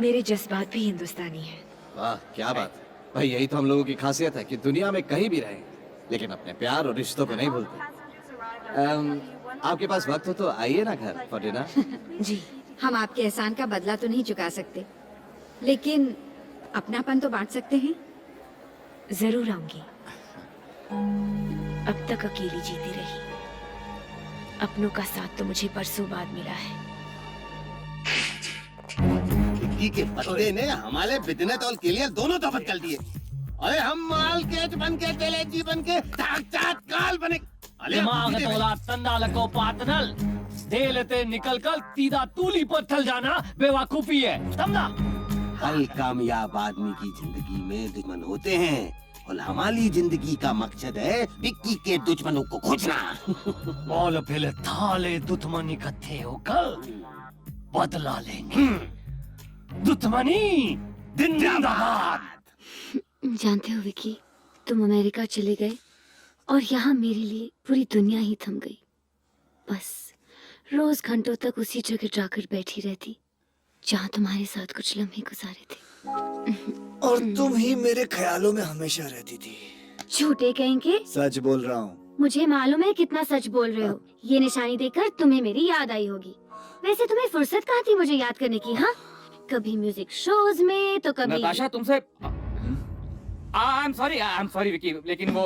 मेरे जज्बात भी हिंदुस्तानी हैं। वाह क्या बात है भाई, यही तो हम लोगों की खासियत है कि दुनिया में कहीं भी रहें लेकिन अपने प्यार और रिश्तों को नहीं भूलते। आपके पास वक्त हो तो आइए ना घर फॉर डिनर। जी, हम आपके एहसान का बदला तो नहीं चुका सकते, लेकिन अपनापन तो बांट सकते हैं। जरूर आऊंगी। अब तक अकेली जीती रही, अपनों का साथ तो मुझे परसों बाद मिला है। विक्की के बंदे ने हमारे बिजनेस और क्लियर दोनों तो बदल दिए। अरे हम माल केच बन के चले जीवन के साक्षात काल बने। दिमाग तोला तंदाल को पातनल दे लेते निकल कर सीधा तूली पर चल जाना बेवकूफी है, समझा? हर कामयाब आदमी की जिंदगी में दुश्मन होते हैं और हमारी जिंदगी का मकसद है विक्की के दुश्मनों को खोजना। और फिर थाले दुश्मन इकट्ठे होकर बदला लेंगे। दुश्मनी जिंदाबाद। जानते हो विकी, तुम अमेरिका चले गए और यहाँ मेरे लिए पूरी दुनिया ही थम गई। बस रोज घंटों तक उसी जगह जाकर बैठी रहती जहाँ तुम्हारे साथ कुछ लम्हे गुजारे थे। और तुम ही मेरे ख्यालों में हमेशा रहती थी। झूठे कहेंगे? सच बोल रहा हूँ। मुझे मालूम है कितना सच बोल रहे हो। ये निशानी देखकर तुम्हें मेरी याद आई होगी। वैसे तुम्हें फुर्सत कहाँ थी मुझे याद करने की? हाँ, कभी म्यूजिक शोज में तो कभी। नताशा तुमसे आई एम सॉरी विकी, लेकिन वो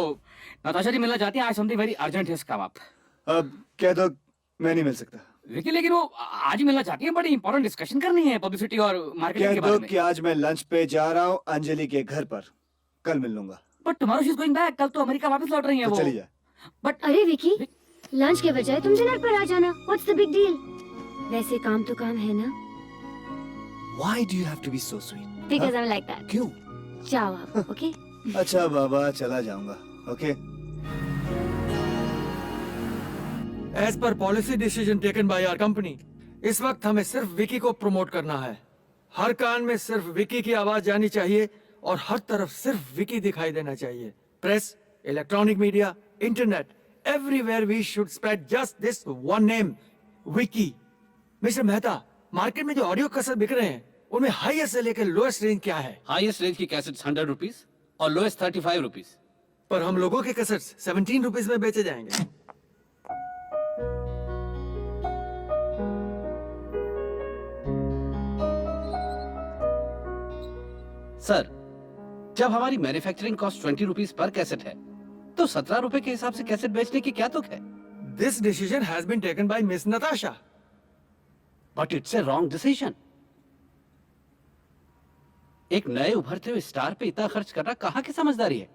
नताशा जी मिलना चाहती हैं। आज समथिंग वेरी अर्जेंट है इसका बाप। अब कह दो मैं नहीं मिल सकता। विकी लेकिन वो आज ही मिलना चाहती है। बड़ी इंपॉर्टेंट डिस्कशन करनी है पब्लिसिटी और मार्केटिंग के कह बारे दो में। कि आज मैं लंच पे जा रहा हूँ अंजलि के घर पर। कल मिल लूंगा। But tomorrow she is going back. कल तो अमेरिका वापस लौट रही है तो वो। चली जा। बट अरे विकी, लंच के बजाय तुम डिनर पर आ जाना। What's the big deal? वैसे काम तो काम है ना। Why do you have to be so sweet? Because I'm like that. क्यों? जाओ आप, ओके? अच्छा बाबा, चला जाऊंगा। Okay. As per policy decision taken by our company, इस वक्त हमें सिर्फ विकी को प्रमोट करना है। हर कान में सिर्फ विकी की आवाज जानी चाहिए और हर तरफ सिर्फ विकी दिखाई देना चाहिए। Press, electronic media, internet, everywhere we should spread just this one name, Vicky. Mister Mehta, market में जो ऑडियो कैसेट बिक रहे हैं उनमें हाईएस्ट से लेकर लोएस्ट रेंज क्या है? हाईएस्ट रेंज की कैसेट्स 100 रुपीस और लोएस्ट 35 रुपीस। पर हम लोगों के कैसेट्स 17 रुपीस में बेचे जाएंगे। सर, जब हमारी मैन्युफैक्चरिंग कॉस्ट 20 रुपीस पर कैसेट है तो 17 रुपए के हिसाब से कैसेट बेचने की क्या तुक है? This decision has been taken by Miss Natasha. But it's a wrong decision. एक नए उभरते हुए स्टार पे इतना खर्च करना कहाँ की समझदारी है?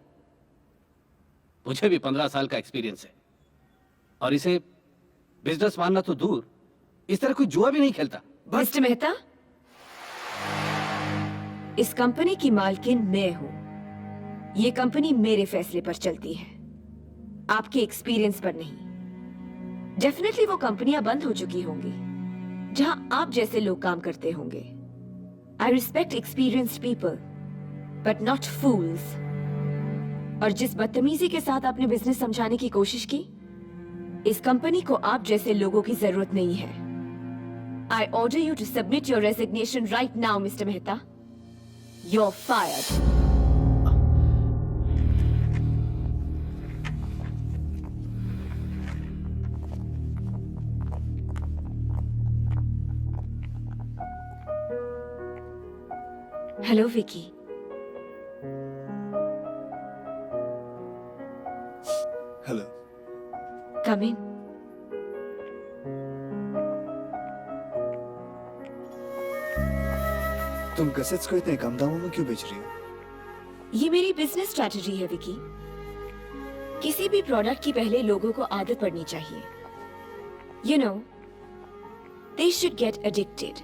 मुझे भी 15 साल का एक्सपीरियंस है और इसे बिजनेस मानना तो दूर, इस तरह कोई जुआ भी नहीं खेलता। मिस्टर मेहता, इस कंपनी की मालकिन मैं हूं। ये कंपनी मेरे फैसले पर चलती है, आपके एक्सपीरियंस पर नहीं। डेफिनेटली वो कंपनियां बंद हो चुकी होंगी जहां आप जैसे लोग काम करते होंगे। I respect experienced people but not fools. और जिस बदतमीजी के साथ आपने बिजनेस समझाने की कोशिश की, इस कंपनी को आप जैसे लोगों की जरूरत नहीं है। I order you to submit your resignation right now mister Mehta. You're fired. Hello, Vicky. Hello. Come in. तुम कैसेट्स को इतने कम दामों में क्यों बेच रही हो? ये मेरी बिजनेस स्ट्रैटेजी है विकी। किसी भी प्रोडक्ट की पहले लोगों को आदत पड़नी चाहिए। You know, they should get addicted.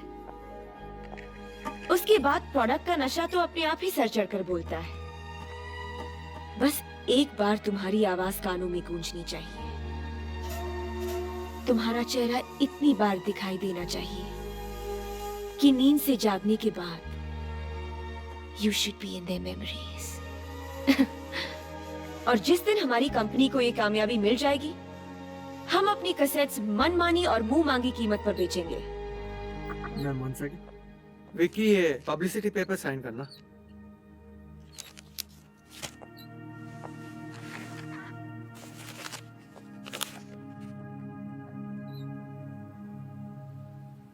उसके बाद प्रोडक्ट का नशा तो अपने आप ही सर चढ़कर बोलता है। बस एक बार तुम्हारी आवाज कानों में गूंजनी चाहिए, तुम्हारा चेहरा इतनी बार दिखाई देना चाहिए कि नींद से जागने के बाद You should be in their memories. और जिस दिन हमारी कंपनी को ये कामयाबी मिल जाएगी, हम अपनी कैसेट्स मनमानी और मुंह मांगी कीमत पर बेचेंगे। Ma'am, one second. विकी, ये पब्लिसिटी पेपर साइन करना।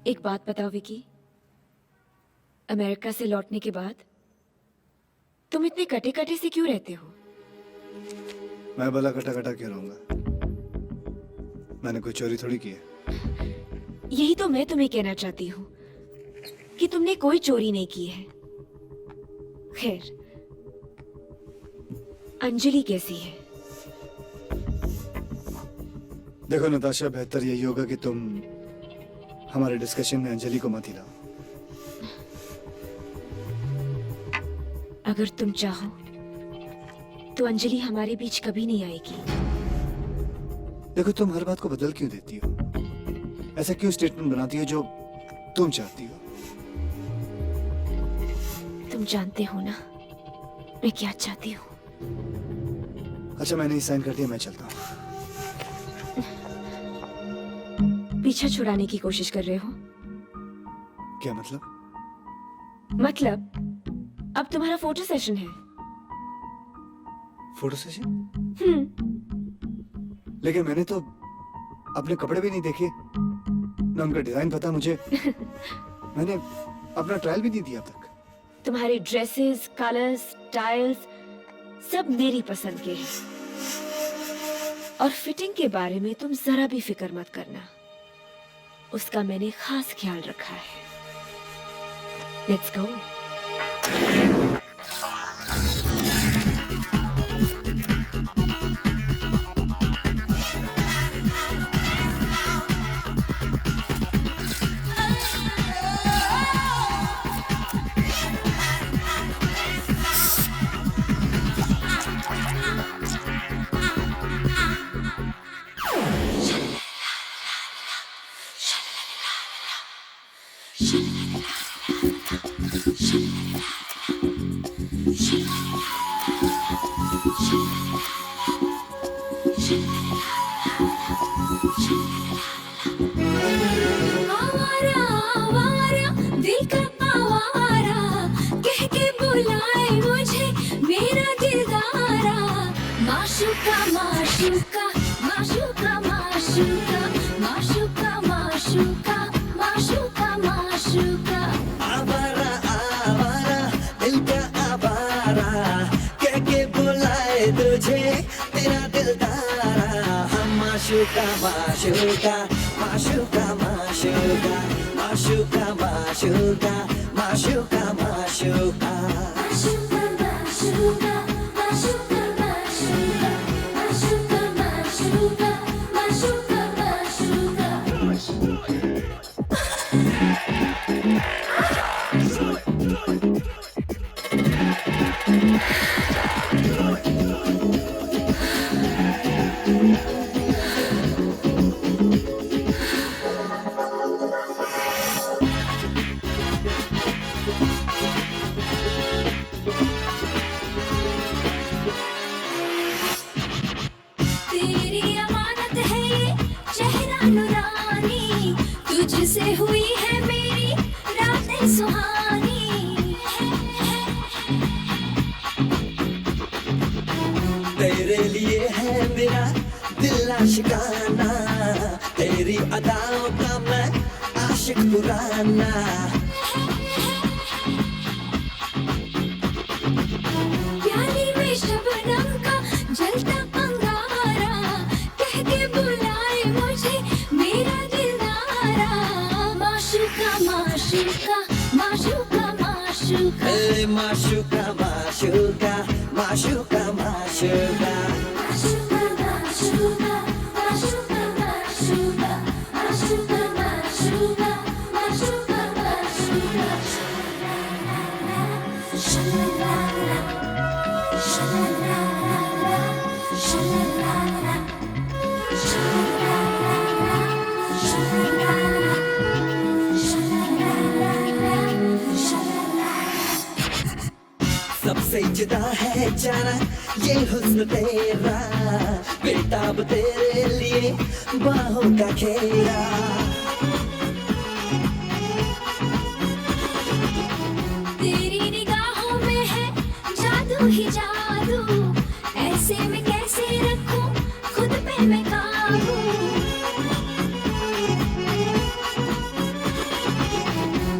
एक बात बताओ विकी, अमेरिका से लौटने के बाद तुम इतने कटे कटे से क्यों रहते हो? मैं भला कटा कटा क्यों रहूंगा? मैंने कोई चोरी थोड़ी की है। यही तो मैं तुम्हें कहना चाहती हूँ कि तुमने कोई चोरी नहीं की है। खैर, अंजलि कैसी है? देखो नताशा, बेहतर यही होगा कि तुम हमारे डिस्कशन में अंजलि को मत हिलाओ। अगर तुम चाहो तो अंजलि हमारे बीच कभी नहीं आएगी। देखो, तुम हर बात को बदल क्यों देती हो? ऐसा क्यों स्टेटमेंट बनाती हो जो तुम चाहती हो? तुम जानते हो ना मैं क्या चाहती हूँ। अच्छा मैंने ही साइन कर दिया, मैं चलता हूँ। पीछा छुड़ाने की कोशिश कर रहे हो? क्या मतलब? मतलब अब तुम्हारा फोटो सेशन है। Photo session? लेकिन मैंने तो अपने कपड़े भी नहीं देखे, ना उनका डिजाइन पता मुझे। मैंने अपना ट्रायल भी नहीं दिया अब तक। तुम्हारे ड्रेसेस, कलर्स, स्टाइल्स सब मेरी पसंद के हैं। और फिटिंग के बारे में तुम जरा भी फिक्र मत करना, उसका मैंने खास ख्याल रखा है। Let's go. आवारा आवारा दिल का आवारा कह के बुलाए मुझे मेरा दिलदारा। माशूका माशूका माशूका माशूका माशूका माशूका माशूका माशूका। आवारा आवारा दिल का आवारा कह के बुलाए तुझे तेरा दिलदारा। हम माशूका माशूका माशूका माशूका माशूका माशूका माशूका माशूका। तेरी अमानत है ये चेहरा नुरानी, तुझसे हुई है मेरी रातें सुहानी। तेरे लिए है मेरा दिल आशिकाना, तेरी अदाओं का मैं आशिक पुराना। प्याली में शबनम का जलता अंगारा कह के बुलाए मुझे मेरा दिलदारा। माशूका माशूका माशूका माशूका ए माशूका माशूका माशूका माशूका। माशूका माशूका माशूका माशूका माशूका माशूका माशूका माशूका। शललाला शललाला शललाला शललाला शललाला शललाला। सबसे जुदा है जाना ये हुस्न तेरा, बेताब तेरे लिए बाहों का घेरा। तेरी निगाहों में है जादू ही जादू, ऐसे में कैसे रखूं खुद पे मैं काबू।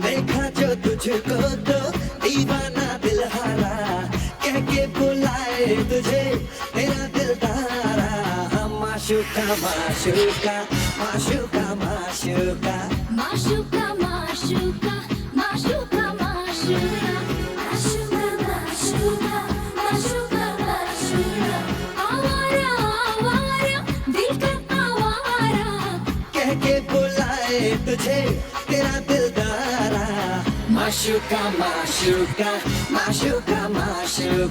देखा जो तुझको तो दीवाना दिल हारा कह के बुलाए तुझे तेरा दिलदारा। हम माशूका माशूका माशूका माशूका माशूका माशूका माशूका माशूका माशूका माशूका माशूका माशूका। आवारा आवारा दिल का आवारा कह के बुलाए तुझे तेरा दिलदारा। माशूका माशूका माशूका माशूका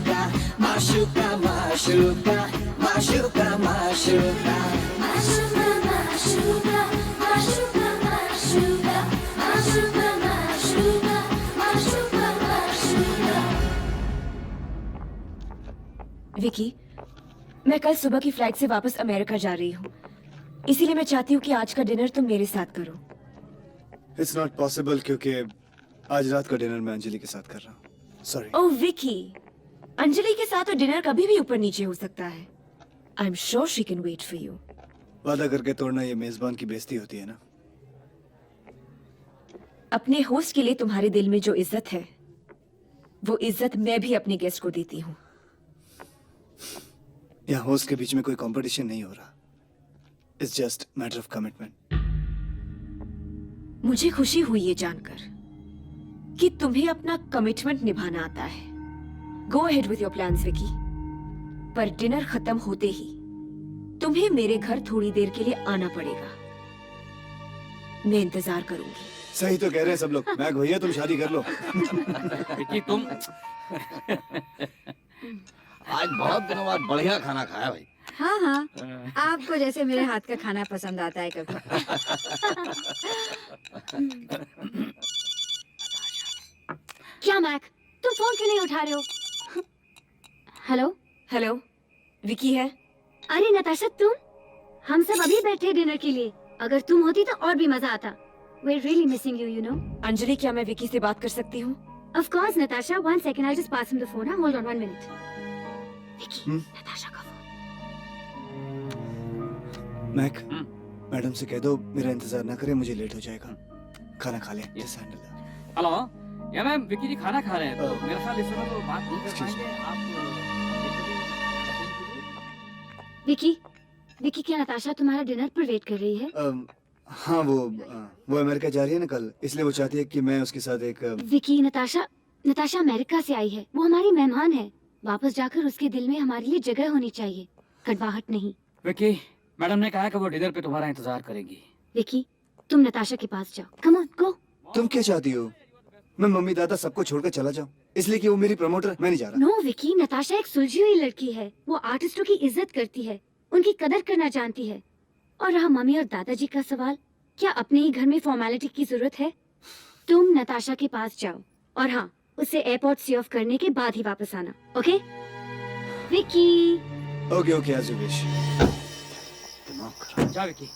माशूका माशूका माशूका माशूका। माशूका माशूका माशूका माशूका माशूका माशूका माशूका माशूका। विकी, मैं कल सुबह की फ्लाइट से वापस अमेरिका जा रही हूँ, इसीलिए मैं चाहती हूँ कि आज का डिनर तुम मेरे साथ करो। इट्स नॉट पॉसिबल क्योंकि आज रात का डिनर मैं अंजलि के साथ कर रहा हूँ। सॉरी। ओह विकी, अंजलि के साथ तो डिनर कभी भी ऊपर नीचे हो सकता है। I am sure she can wait for you. वादा करके तोड़ना ये मेजबान की बेइज्जती होती है ना। अपने होस्ट के लिए तुम्हारे दिल में जो इज्जत है, वो इज्जत मैं भी अपने गेस्ट को देती हूँ। यहाँ होस्ट के बीच में कोई कंपटीशन नहीं हो रहा। It's just matter of commitment. मुझे खुशी हुई ये जानकर कि तुम्हें अपना कमिटमेंट निभाना आता है। Go ahead with your plans Vicky, पर डिनर खत्म होते ही तुम्हें मेरे घर थोड़ी देर के लिए आना पड़ेगा। मैं इंतजार करूंगी। सही तो कह रहे हैं सब लोग। मैक भैया तुम शादी कर लो। विकी तुम आज बहुत दिनों बाद बढ़िया खाना खाया भाई। हाँ हाँ, आपको जैसे मेरे हाथ का खाना पसंद आता है कभी। क्या मैक, तुम फोन क्यों नहीं उठा रहे हो? हेलो हेलो, विकी है। अरे नताशा तुम, हम सब अभी बैठे डिनर के लिए। अगर तुम होती तो और भी मजा आता। We're really missing you, you know. Anjali, क्या मैं विकी से बात कर सकती हूँ? Of course, Natasha. 1 second, I'll just pass him the phone. Huh? Hold on 1 minute. Vicky, Natasha का फोन। मैक, मैडम से कह दो मेरा इंतजार ना करे, मुझे लेट हो जाएगा। खाना खा ले। Just handle. हेलो, या मैम विकी जी खाना खा रहे हैं, तो मेरे ख्याल इस समय तो बात नहीं कर पाएंगे आप। विकी क्या नताशा तुम्हारा डिनर पर वेट कर रही है? हाँ, वो अमेरिका जा रही है ना कल, इसलिए वो चाहती है कि मैं उसके साथ एक विकी, नताशा अमेरिका से आई है। वो हमारी मेहमान है। वापस जाकर उसके दिल में हमारे लिए जगह होनी चाहिए, कड़वाहट नहीं। विकी, मैडम ने कहा कि वो डिनर पे तुम्हारा इंतजार करेगी। विकी, तुम नताशा के पास जाओ। कम ऑन, गो। तुम क्या चाहती हो? मैं मम्मी दादा सबको छोड़कर चला जाऊं, इसलिए कि वो मेरी प्रमोटर? मैं नहीं जा रहा। नो विकी, नताशा एक सुलझी हुई लड़की है। वो आर्टिस्टों की इज्जत करती है, उनकी कदर करना जानती है। और रहा मम्मी और दादाजी का सवाल, क्या अपने ही घर में फॉर्मेलिटी की जरूरत है? तुम नताशा के पास जाओ, और हाँ, उसे एयरपोर्ट सी ऑफ करने के बाद ही वापस आना। Okay Vicky? Okay, as you wish. जा विकी।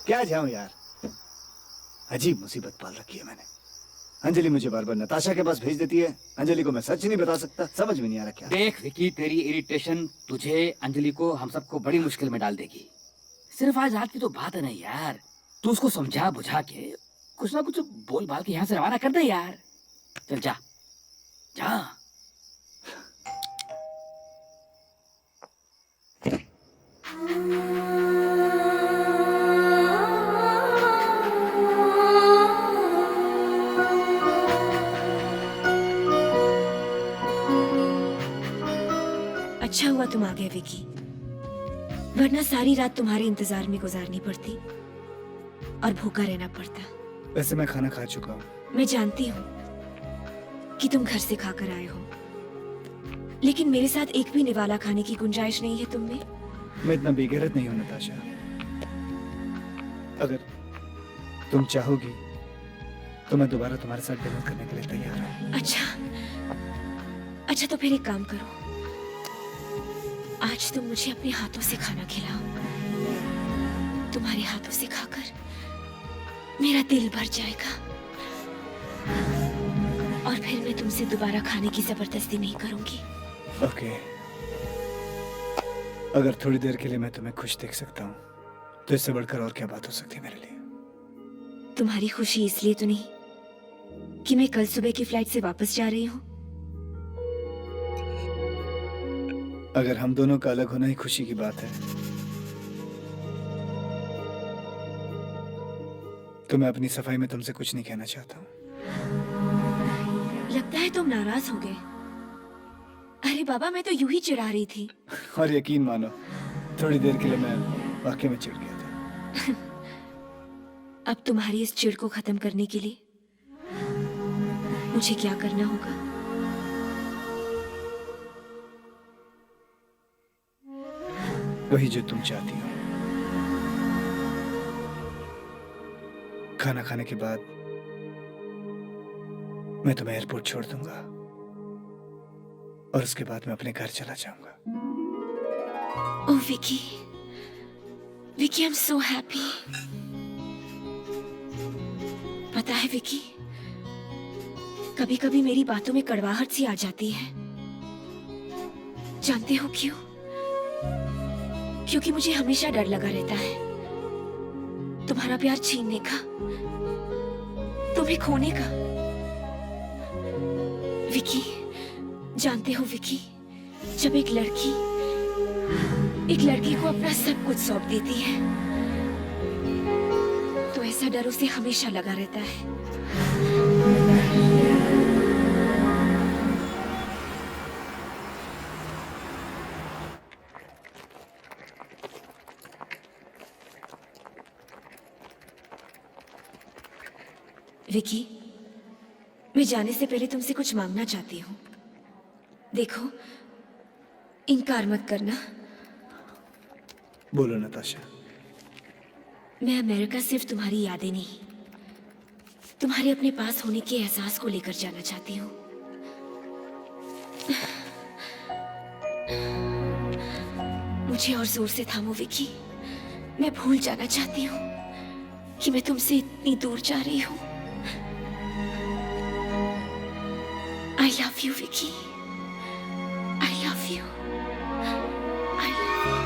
क्या जाऊं यार, अजीब मुसीबत पाल रखी है मैंने। अंजलि मुझे बार बार नताशा के पास भेज देती है। अंजलि को मैं सच नहीं बता सकता। समझ में नहीं आ रहा क्या। देख विकी, तेरी इरिटेशन तुझे, अंजलि को, हम सबको बड़ी मुश्किल में डाल देगी। सिर्फ आज रात की तो बात है ना यार, तू उसको समझा बुझा के कुछ ना कुछ बोल बाल के यहाँ से रवाना कर दे यार। चल जा जा। अच्छा हुआ तुम आ गए विकी, वरना सारी रात तुम्हारे इंतजार में गुजारनी पड़ती और भूखा रहना पड़ता। वैसे मैं खाना खा चुका हूँ। मैं जानती हूँ कि तुम घर से खाकर आए हो, लेकिन मेरे साथ एक भी निवाला खाने की गुंजाइश नहीं है तुम में। मैं इतना बेगैरत नहीं हूँ नताशा। अगर तुम चाहोगी तो मैं दोबारा तुम्हारे साथ डिनर करने के लिए तैयार हूँ। अच्छा तो फिर एक काम करो, आज तुम मुझे अपने हाथों से खाना खिलाओ। तुम्हारे हाथों से खाकर मेरा दिल भर जाएगा, और फिर मैं तुमसे दोबारा खाने की जबरदस्ती नहीं करूंगी। ओके, अगर थोड़ी देर के लिए मैं तुम्हें खुश देख सकता हूँ तो इससे बढ़कर और क्या बात हो सकती है मेरे लिए। तुम्हारी खुशी इसलिए तो नहीं कि मैं कल सुबह की फ्लाइट से वापस जा रही हूँ। अगर हम दोनों का अलग होना ही खुशी की बात है तो मैं अपनी सफाई में तुमसे कुछ नहीं कहना चाहता हूँ। लगता है तुम नाराज हो गए। अरे बाबा, मैं तो यूं ही चिढ़ा रही थी। और यकीन मानो, थोड़ी देर के लिए मैं वाकई में चिढ़ गया था। अब तुम्हारी इस चिढ़ को खत्म करने के लिए मुझे क्या करना होगा? वही जो तुम चाहती हो। खाना खाने के बाद मैं तुम्हें एयरपोर्ट छोड़ दूंगा और उसके बाद मैं अपने घर चला जाऊंगा। Oh, Vicky. Vicky, I'm so happy. पता है विकी, कभी कभी मेरी बातों में कड़वाहट सी आ जाती है। जानते हो क्यों? क्योंकि मुझे हमेशा डर लगा रहता है तुम्हारा प्यार छीनने का, तुम्हें खोने का। विकी, जानते हो विकी, जब एक लड़की को अपना सब कुछ सौंप देती है तो ऐसा डर उसे हमेशा लगा रहता है। विकी, मैं जाने से पहले तुमसे कुछ मांगना चाहती हूँ। देखो, इनकार मत करना। बोलो नताशा। मैं अमेरिका सिर्फ तुम्हारी यादें नहीं, तुम्हारे अपने पास होने के एहसास को लेकर जाना चाहती हूँ। मुझे और जोर से थामो विकी, मैं भूल जाना चाहती हूँ कि मैं तुमसे इतनी दूर जा रही हूँ। I love you, Vicky. I love you. I love you.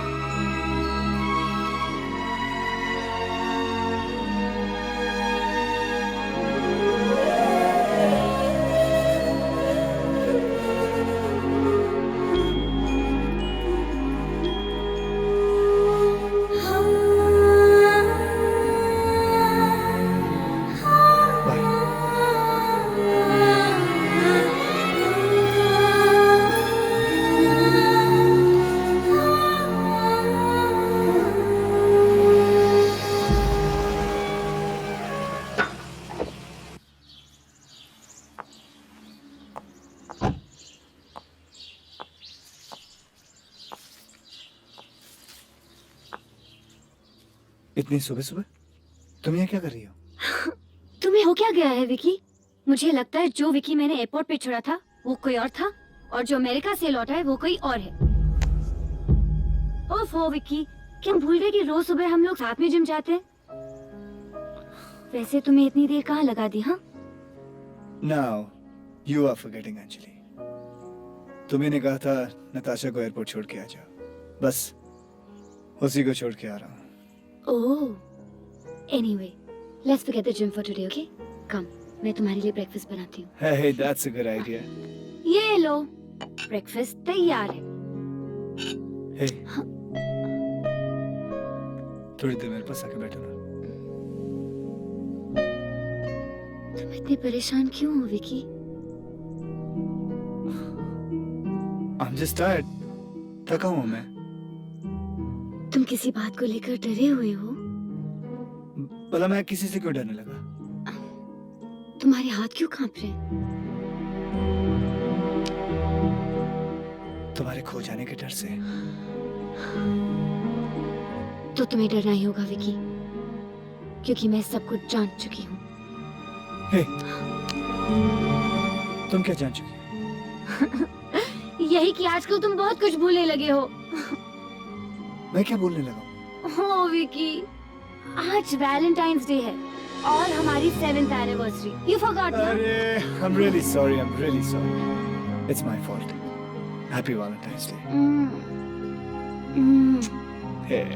इतनी सुबह सुबह तुम यहाँ क्या कर रही हो? तुम्हें हो क्या गया है विकी? मुझे लगता है जो विकी मैंने एयरपोर्ट पे छोड़ा था वो कोई और था, और जो अमेरिका से लौटा है वो कोई और है। ओफो विकी, क्या भूल गए कि रोज सुबह हम लोग साथ में जिम जाते हैं? वैसे तुम्हें इतनी देर कहाँ लगा दी? हाँ, Now you are forgetting Anjali. तुम्हें कहा था नताशा को एयरपोर्ट छोड़ के आ जाओ, बस उसी को छोड़ के आ रहा हूँ। Oh, anyway, let's forget the gym for today, okay? Come, मैं तुम्हारे लिए ब्रेकफास्ट बनाती हूँ। Hey, that's a good idea. ये लो, ब्रेकफास्ट तैयार है। Hey, थोड़ी देर मेरे पास आके बैठो ना। तुम इतने परेशान क्यों हो विकी? I'm just tired. थका हूँ मैं। तुम किसी बात को लेकर डरे हुए हो? भला मैं किसी से क्यों डरने लगा? तुम्हारे हाथ क्यों कांप रहे हैं? तुम्हारे खो जाने के डर से। तो तुम्हें डरना ही होगा विकी, क्योंकि मैं सब कुछ जान चुकी हूँ। Hey, तुम क्या जान चुकी हो? यही कि आजकल तुम बहुत कुछ भूलने लगे हो। मैं क्या बोलने लगा? ओ विकी, आज वैलेंटाइंस डे है और हमारी 7th एनिवर्सरी। You forgot ना? अरे, I'm really sorry. I'm really sorry. It's my fault. Happy Valentine's Day. Hey,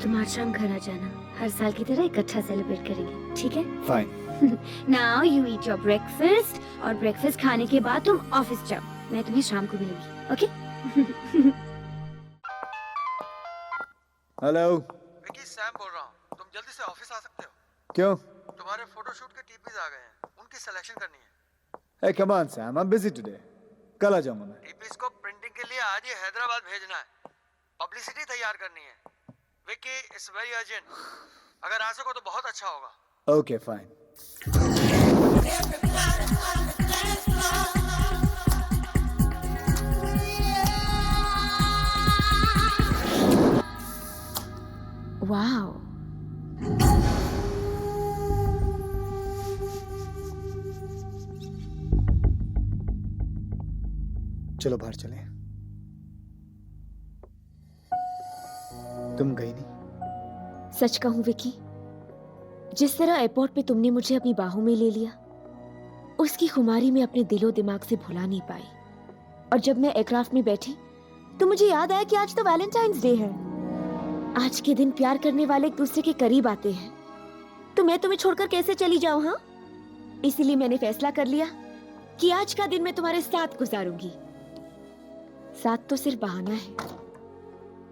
तुम आज शाम घर आ जाना, हर साल की तरह इकट्ठा सेलिब्रेट करेंगे, ठीक है? fine. Now you eat your breakfast और ब्रेकफास्ट खाने के बाद तुम ऑफिस जाओ। मैं तुम्हें शाम को मिलूंगी, ओके? हेलो। विकी, सैम बोल रहा हूँ। तुम जल्दी से ऑफिस आ सकते हो? क्यों? तुम्हारे फोटोशूट के टीपीज आ गए हैं, उनकी सिलेक्शन करनी है। Hey, come on, Sam. I'm busy today. कल आ जाऊंगा मैं। टीपीज को प्रिंटिंग के लिए आज ही हैदराबाद भेजना है, पब्लिसिटी तैयार करनी है। Vicky, it's very urgent. अगर आ सको तो बहुत अच्छा होगा। Okay, fine. वाओ, चलो बाहर चलें। तुम गई नहीं? सच कहूं विकी, जिस तरह एयरपोर्ट पे तुमने मुझे अपनी बाहों में ले लिया, उसकी खुमारी में अपने दिलो दिमाग से भुला नहीं पाई। और जब मैं एयरक्राफ्ट में बैठी तो मुझे याद आया कि आज तो वैलेंटाइंस डे है। आज के दिन प्यार करने वाले एक दूसरे के करीब आते हैं, तो मैं तुम्हें छोड़कर कैसे चली जाऊं? हाँ, इसीलिए मैंने फैसला कर लिया कि आज का दिन मैं तुम्हारे साथ गुजारूंगी। साथ तो सिर्फ बहाना है,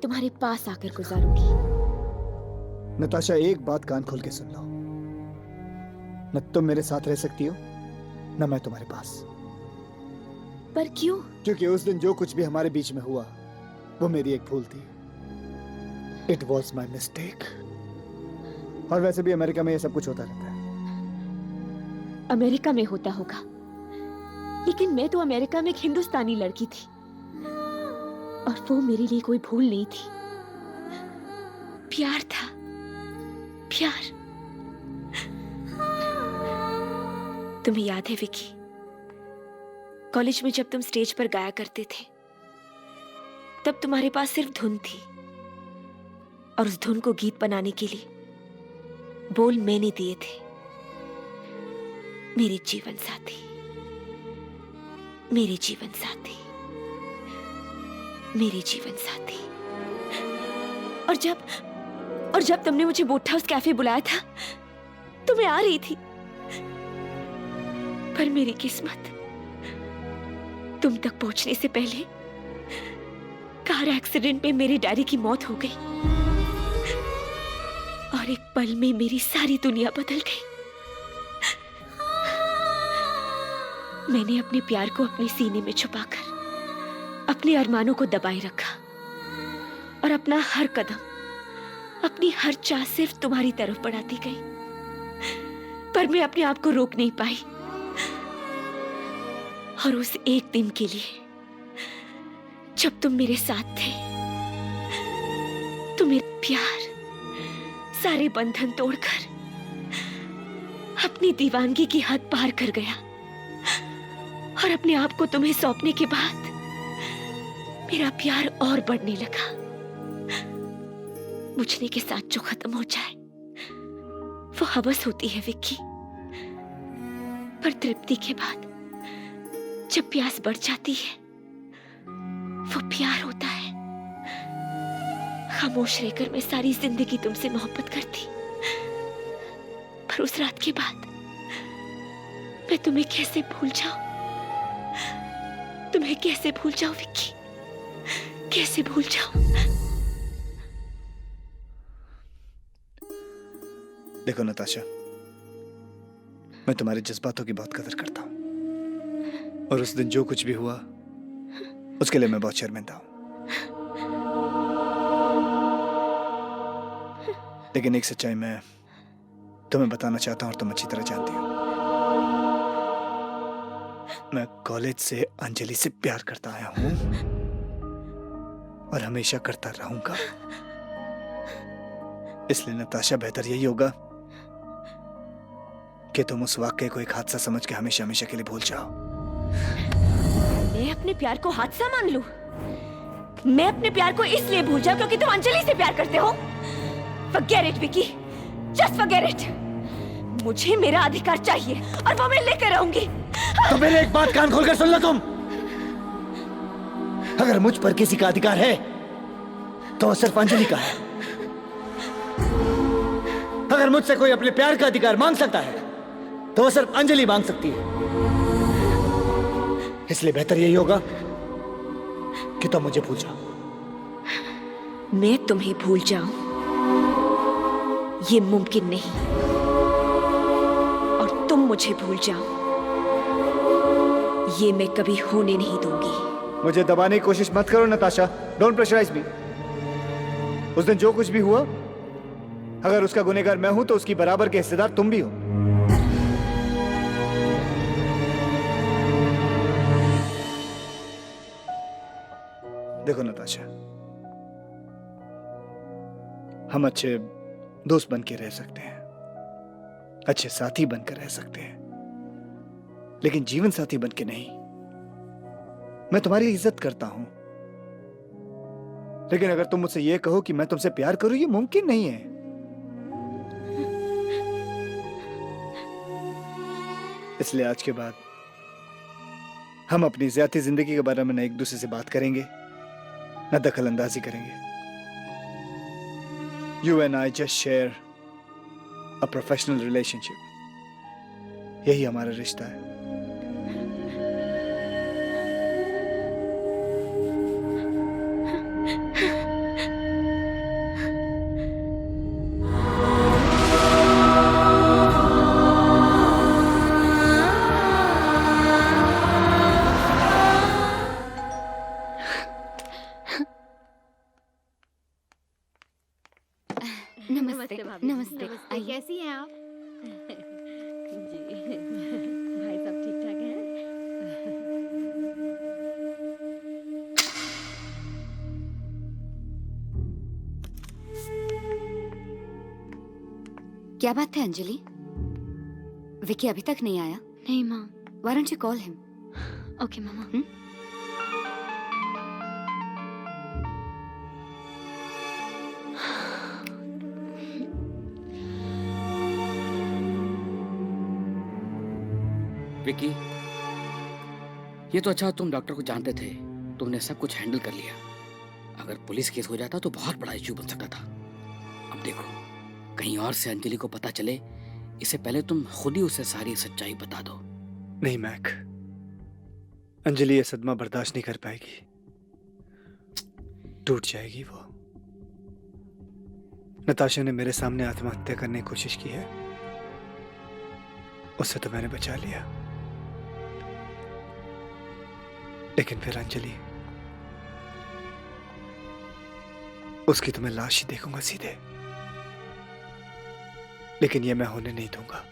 तुम्हारे पास आकर गुजारूंगी। नताशा, एक बात कान खोल के सुन लो, न तुम मेरे साथ रह सकती हो न मैं तुम्हारे पास। पर क्यों? क्योंकि उस दिन जो कुछ भी हमारे बीच में हुआ वो मेरी एक भूल थी। It was my mistake. और वैसे भी अमेरिका में ये सब कुछ होता रहता है। अमेरिका में होता होगा, लेकिन मैं तो अमेरिका में एक हिंदुस्तानी लड़की थी, और वो मेरे लिए कोई भूल नहीं थी। प्यार था, प्यार। तुम्हें याद है विकी, कॉलेज में जब तुम स्टेज पर गाया करते थे, तब तुम्हारे पास सिर्फ धुन थी, और उस धुन को गीत बनाने के लिए बोल मैंने दिए थे। मेरे जीवन साथी, मेरे जीवन साथी, मेरे जीवन साथी। और जब तुमने मुझे बोट हाउस कैफे बुलाया था तो मैं आ रही थी, पर मेरी किस्मत तुम तक पहुंचने से पहले कार एक्सीडेंट में मेरे डैडी की मौत हो गई, और एक पल में मेरी सारी दुनिया बदल गई। मैंने अपने प्यार को अपने सीने में छुपाकर अपने अरमानों को दबाए रखा, और अपना हर कदम, अपनी हर चाह सिर्फ तुम्हारी तरफ बढ़ाती गई। पर मैं अपने आप को रोक नहीं पाई, और उस एक दिन के लिए जब तुम मेरे साथ थे, तो मेरा प्यार सारे बंधन तोड़कर अपनी दीवानगी की हद पार कर गया, और अपने आप को तुम्हें सौंपने के बाद मेरा प्यार और बढ़ने लगा। बुझने के साथ जो खत्म हो जाए वो हवस होती है विक्की, पर तृप्ति के बाद जब प्यास बढ़ जाती है वो प्यार होता है। खामोश रहकर मैं सारी जिंदगी तुमसे मोहब्बत करती, पर उस रात के बाद मैं तुम्हें कैसे भूल जाऊं? तुम्हें कैसे भूल जाऊं विक्की, कैसे भूल जाऊं? देखो नताशा, मैं तुम्हारे जज्बातों की बहुत कदर करता हूं, और उस दिन जो कुछ भी हुआ उसके लिए मैं बहुत शर्मिंदा हूं। लेकिन एक सच्चाई मैं तुम्हें बताना चाहता हूं, और तुम अच्छी तरह जानती हो। मैं कॉलेज से अंजलि से प्यार करता आया हूं, और हमेशा करता रहूंगा। इसलिए नताशा, बेहतर यही होगा कि तुम उस वाक्य को एक हादसा समझ के हमेशा हमेशा के लिए भूल जाओ। मैं अपने प्यार को हादसा मान लूं? मैं अपने प्यार को इसलिए भूल जाऊं क्योंकि तुम अंजलि से प्यार करते हो? Forget it, Vicky, just forget it। मुझे मेरा अधिकार चाहिए, और वो मैं लेकर रहूंगी। तो मेरी एक बात कान खोलकर सुन लो तुम। अगर मुझ पर किसी का अधिकार है तो वो सिर्फ अंजलि का है। अगर मुझसे कोई अपने प्यार का अधिकार मांग सकता है तो वो सिर्फ अंजलि मांग सकती है। इसलिए बेहतर यही होगा कि तुम मुझे भूल जाओ। मैं तुम्हें भूल जाऊं ये मुमकिन नहीं, और तुम मुझे भूल जाओ ये मैं कभी होने नहीं दूंगी। मुझे दबाने की कोशिश मत करो नताशा, डोंट प्रेशराइज मी। उस दिन जो कुछ भी हुआ, अगर उसका गुनहगार मैं हूं तो उसकी बराबर के हिस्सेदार तुम भी हो। देखो नताशा, हम अच्छे दोस्त बन के रह सकते हैं, अच्छे साथी बनकर रह सकते हैं, लेकिन जीवन साथी बन के नहीं। मैं तुम्हारी इज्जत करता हूं, लेकिन अगर तुम मुझसे ये कहो कि मैं तुमसे प्यार करूं, ये मुमकिन नहीं है। इसलिए आज के बाद हम अपनी ज़ाती जिंदगी के बारे में न एक दूसरे से बात करेंगे, न दखल अंदाजी करेंगे। You and I just share a professional relationship. यही हमारा रिश्ता है। नमस्ते नमस्ते। आइए। कैसी हैं आप? जी भाई सब ठीक ठाक हैं? क्या बात है अंजलि? विकी अभी तक नहीं आया? नहीं माँ। Why don't you call him? Okay मामा। विकी, ये तो अच्छा तुम डॉक्टर को जानते थे, तुमने सब कुछ हैंडल कर लिया। अगर पुलिस केस हो जाता तो बहुत बड़ा इश्यू बन सकता था। अब देखो, कहीं और से अंजलि को पता चले, इससे पहले तुम खुद ही उसे सारी सच्चाई बता दो। नहीं मैक, अंजलि ये सदमा बर्दाश्त नहीं कर पाएगी, टूट जाएगी वो। नताशा ने मेरे सामने आत्महत्या करने की कोशिश की है, उससे तो मैंने बचा लिया, लेकिन फिर अंजलि, उसकी तो मैं लाश ही देखूंगा सीधे, लेकिन ये मैं होने नहीं दूंगा।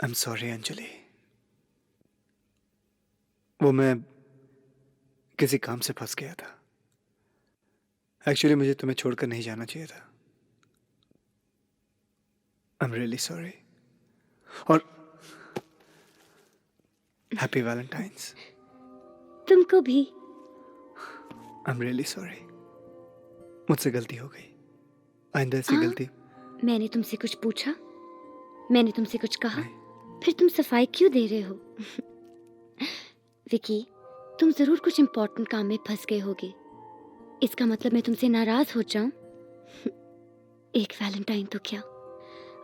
I'm sorry अंजलि, वो मैं किसी काम से फंस गया था। एक्चुअली मुझे तुम्हें छोड़कर नहीं जाना चाहिए था। I'm really sorry। और हैप्पी वैलेंटाइंस। तुमको भी। I'm really sorry। मुझसे गलती हो गई, आइंदा ऐसी गलती। मैंने तुमसे कुछ पूछा? मैंने तुमसे कुछ कहा? फिर तुम सफाई क्यों दे रहे हो? विकी, तुम जरूर कुछ इम्पोर्टेंट काम में फंस गए होगे। इसका मतलब मैं तुमसे नाराज हो जाऊं? एक वैलेंटाइन तो क्या,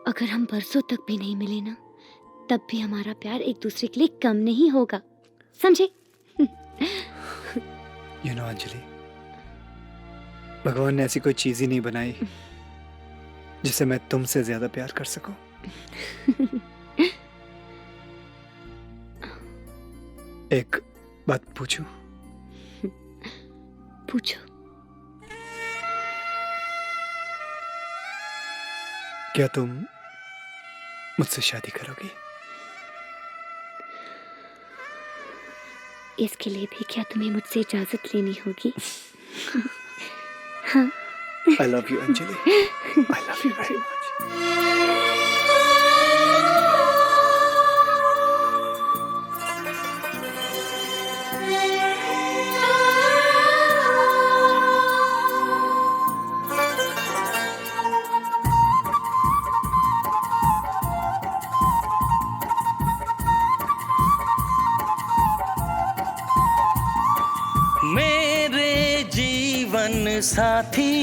अगर हम बरसों तक भी नहीं मिले ना, तब भी हमारा प्यार एक दूसरे के लिए कम नहीं होगा, समझे? You know अंजलि, भगवान ने ऐसी कोई चीज ही नहीं बनाई जिसे मैं तुमसे ज्यादा प्यार कर सकूं। एक बात पूछूं? पूछो। क्या तुम मुझसे शादी करोगी? इसके लिए भी क्या तुम्हें मुझसे इजाजत लेनी होगी? हाँ। I love you Anjali. I love you very much। मेरे जीवन साथी,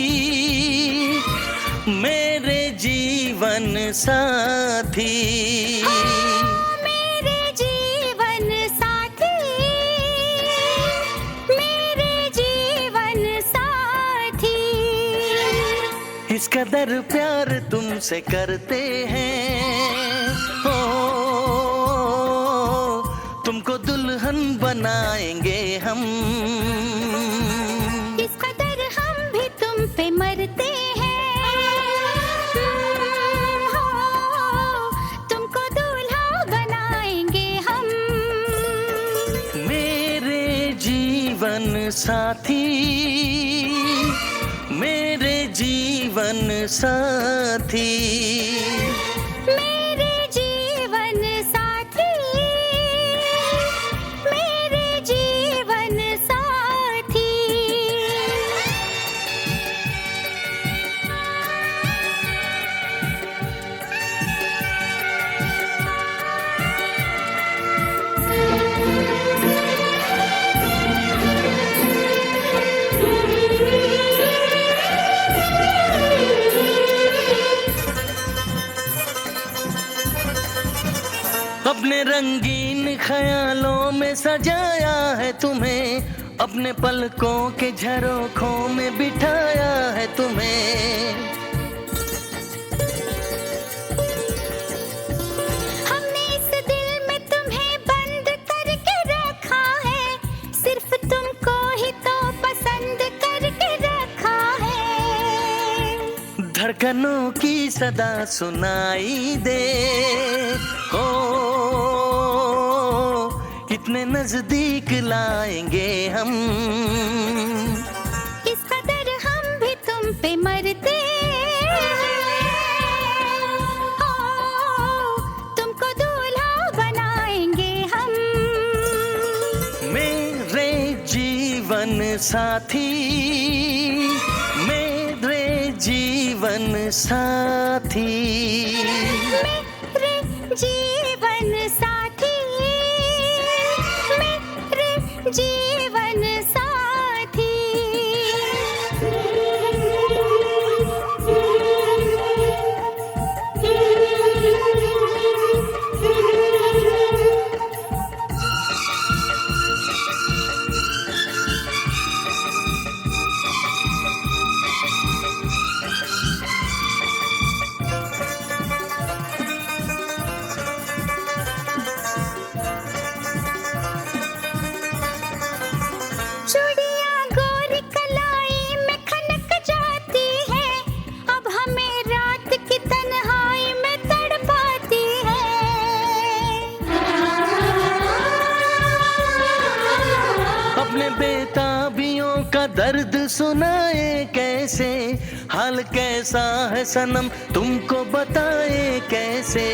मेरे जीवन साथी, मेरे जीवन साथी, मेरे जीवन साथी, इस कदर प्यार तुमसे करते हैं, हो तुमको दुल्हन बनाएंगे हम, इस कदर हम भी तुम पे मर साथी मेरे जीवन साथी मेरे जीवन साथी मेरे जीवन साथी अपने रंगीन ख्यालों में सजाया है तुम्हें, अपने पलकों के झरोखों में बिठाया है तुम्हें। हमने इस दिल में तुम्हें बंद करके रखा है, सिर्फ तुमको ही तो पसंद करके रखा है। धड़कनों की सदा सुनाई दे हो, इतने नजदीक लाएंगे हम, इस कदर हम भी तुम पे मरते हो, तुमको दूल्हा बनाएंगे हम। मेरे जीवन साथी मेरे जीवन साथी मेरे जीवन साथी मेरे जीवन साथी। चूड़ियां गोरी कलाई में खनक जाती है, अब हमें रात की तन्हाई में तड़पाती है। अपने बेताबियों का दर्द सुनाए कैसे, हाल कैसा है सनम तुमको बताए कैसे।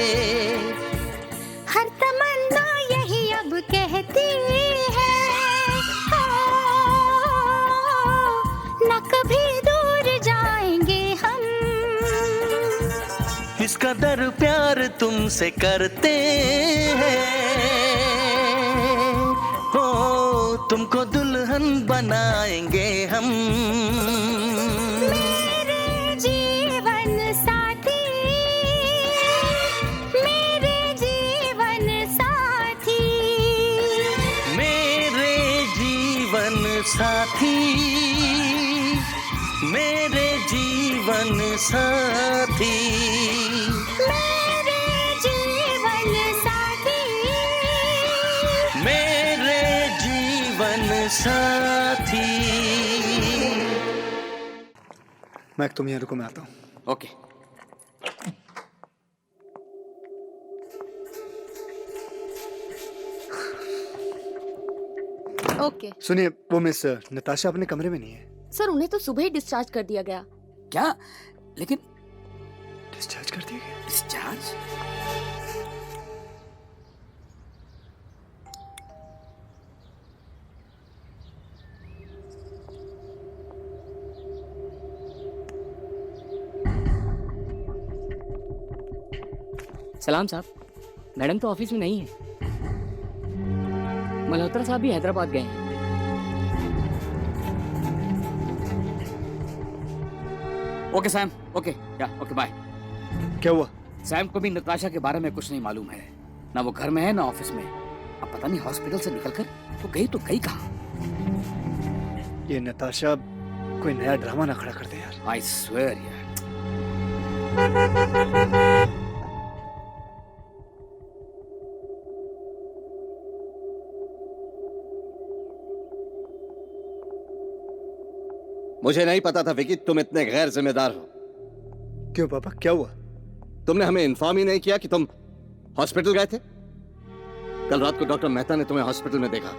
हर तमन्ना यही अब कहती है, न कभी दूर जाएंगे हम। इस कदर प्यार तुमसे करते हैं हो, तुमको दुल्हन बनाएंगे हम। मेरे जीवन साथी मेरे जीवन साथी मेरे जीवन साथी मेरे जीवन साथी मेरे जीवन साथी मेरे जीवन साथी। मैं तुम यहाँ रुको, मैं आता हूँ। ओके। ओके सुनिए, वो मिस नताशा अपने कमरे में नहीं है। सर, उन्हें तो सुबह ही डिस्चार्ज कर दिया गया। क्या? लेकिन डिस्चार्ज कर दिया गया? डिस्चार्ज? सलाम साहब, मैडम तो ऑफिस में नहीं है। मल्होत्रा साहब भी हैदराबाद गए हैं। ओके सैम, ओके या ओके बाय। क्या हुआ? सैम को भी नताशा के बारे में कुछ नहीं मालूम है, ना वो घर में है ना ऑफिस में। अब पता नहीं हॉस्पिटल से निकलकर वो गई कहाँ। ये नताशा कोई नया ड्रामा ना खड़ा कर दे यार। आई स्वेयर यार। मुझे नहीं पता था विकी तुम इतने गैर जिम्मेदार हो। क्यों पापा, क्या हुआ? तुमने हमें इन्फॉर्म ही नहीं किया कि तुम हॉस्पिटल गए थे। कल रात को डॉक्टर मेहता ने तुम्हें हॉस्पिटल में देखा।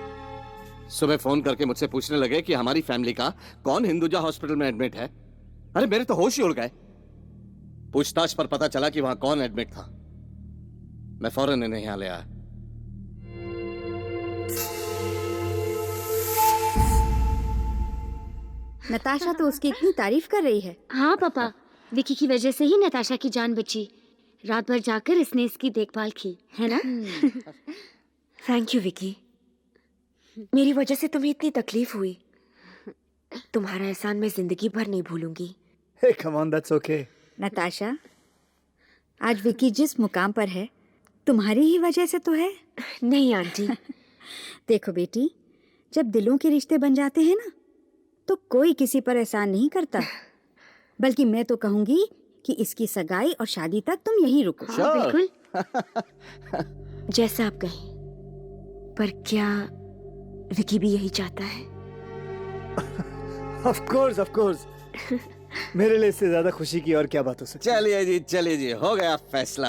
सुबह फोन करके मुझसे पूछने लगे कि हमारी फैमिली का कौन हिंदुजा हॉस्पिटल में एडमिट है। अरे मेरे तो होश ही उड़ गए। पूछताछ पर पता चला कि वहां कौन एडमिट था। मैं फौरन इन्हें यहां ले आया। नताशा तो उसकी इतनी तारीफ कर रही है। हाँ पापा, विकी की वजह से ही नताशा की जान बची। रात भर जाकर इसने इसकी देखभाल की, है ना? Thank you Vicky. मेरी वजह से तुम्हें इतनी तकलीफ हुई। तुम्हारा एहसान मैं जिंदगी भर नहीं भूलूंगी। Hey, come on, that's okay. Natasha, आज विकी जिस मुकाम पर है तुम्हारी ही वजह से तो है। नहीं आंटी। देखो बेटी, जब दिलों के रिश्ते बन जाते हैं ना, तो कोई किसी पर एहसान नहीं करता। बल्कि मैं तो कहूंगी कि इसकी सगाई और शादी तक तुम यहीं रुको। हाँ, बिल्कुल। जैसा आप कहें। पर क्या विकी भी यही चाहता है? Of course. मेरे लिए इससे ज्यादा खुशी की और क्या बात हो सकती है। चलिए जी, हो गया फैसला।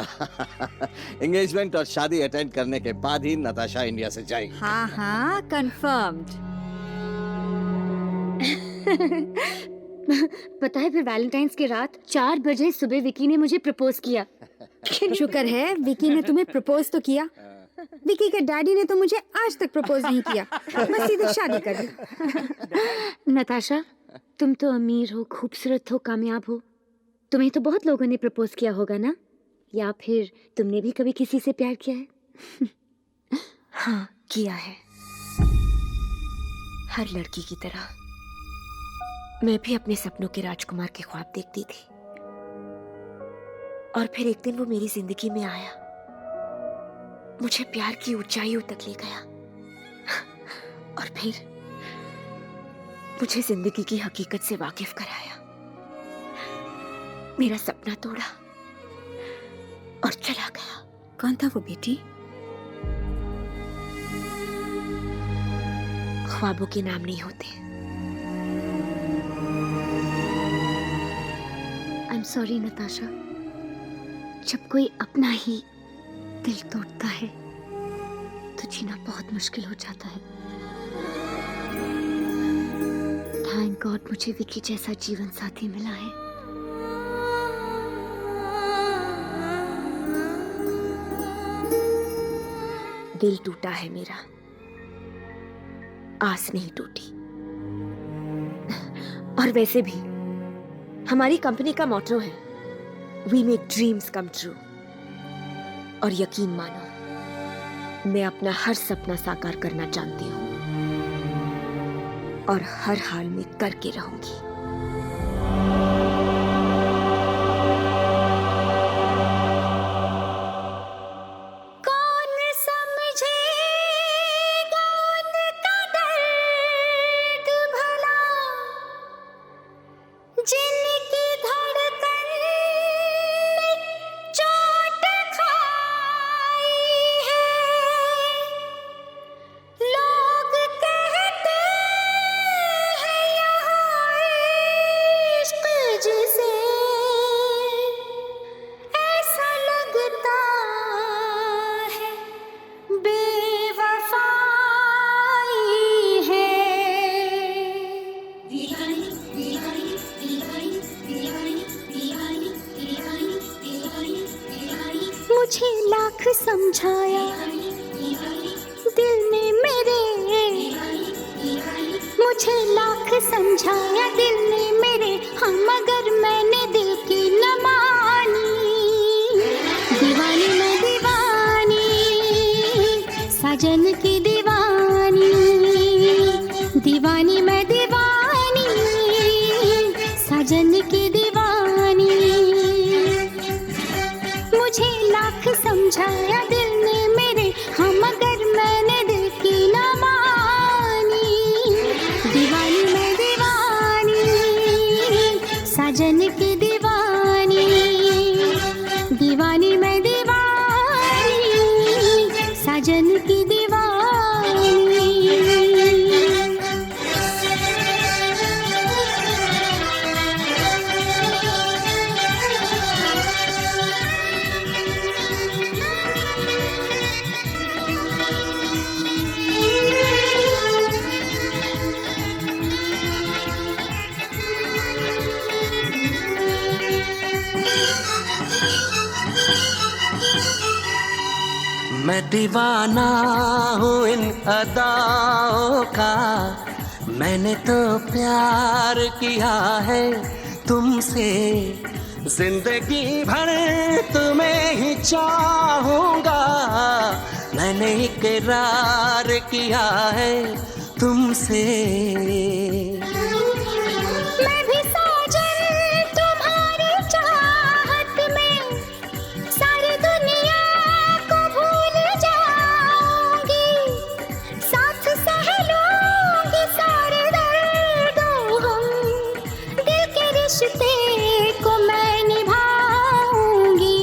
एंगेजमेंट और शादी अटेंड करने के बाद ही नताशा इंडिया से जाएगी। हाँ, कंफर्म्ड। पता है, फिर वैलेंटाइंस की रात 4 बजे सुबह विकी ने मुझे प्रपोज किया। शुक्र है विकी ने तुम्हें प्रपोज तो किया। विकी के डैडी ने तो मुझे आज तक प्रपोज नहीं किया, बस सीधे शादी कर दी। नताशा, तुम तो अमीर हो, खूबसूरत हो, कामयाब हो। तुम्हें तो बहुत लोगों ने प्रपोज किया होगा ना? या फिर तुमने भी कभी किसी से प्यार किया है? हाँ, किया है। हर लड़की की तरह मैं भी अपने सपनों के राजकुमार के ख्वाब देखती थी। और फिर एक दिन वो मेरी जिंदगी में आया, मुझे प्यार की ऊंचाइयों तक ले गया और फिर मुझे जिंदगी की हकीकत से वाकिफ कराया। मेरा सपना तोड़ा और चला गया। कौन था वो बेटी? ख्वाबों के नाम नहीं होते। आई एम सॉरी नताशा, जब कोई अपना ही दिल तोड़ता है तो जीना बहुत मुश्किल हो जाता है। थैंक गॉड मुझे विकी जैसा जीवन साथी मिला है। दिल टूटा है मेरा, आस नहीं टूटी। और वैसे भी हमारी कंपनी का मोटो है, we make dreams come true. और यकीन मानो, मैं अपना हर सपना साकार करना चाहती हूँ और हर हाल में करके रहूंगी। कौन समझेगा उनका दर्द भला, जिनकी धड़कन में चोट खाई है। लोग कहते हैं यहाँ इश्क जिसे, ऐसा लगता है बेवफाई है। दीवानी दीवानी दीवानी दीवानी दीवानी दीवानी दीवानी दीवानी, मुझे लाख समझाया दिल ने मेरे, मुझे लाख समझाया दिल ने मेरे, हाँ मगर मैंने दिल की न मानी। दीवानी मैं दीवानी, साजन की दीवानी। दीवानी मैं दीवानी, साजन की दीवानी। मुझे लाख समझाया दिल ने मेरे, हाँ मगर मैंने दिल की न मानी। दीवानी मैं दीवानी, साजन की दीवानी। दीवानी मैं दीवानी, साजन की दीवानी। मैं दीवाना हूँ इन अदाओं का, मैंने तो प्यार किया है तुमसे, जिंदगी भर तुम्हें ही चाहूंगा, मैंने इकरार किया है तुमसे। मैं भी साजन तुम्हारी चाहत में सारी दुनिया को भूल जाऊंगी, साथ सह लूंगी सारे दर्दों हम, दिल के रिश्ते को मैं निभाऊंगी।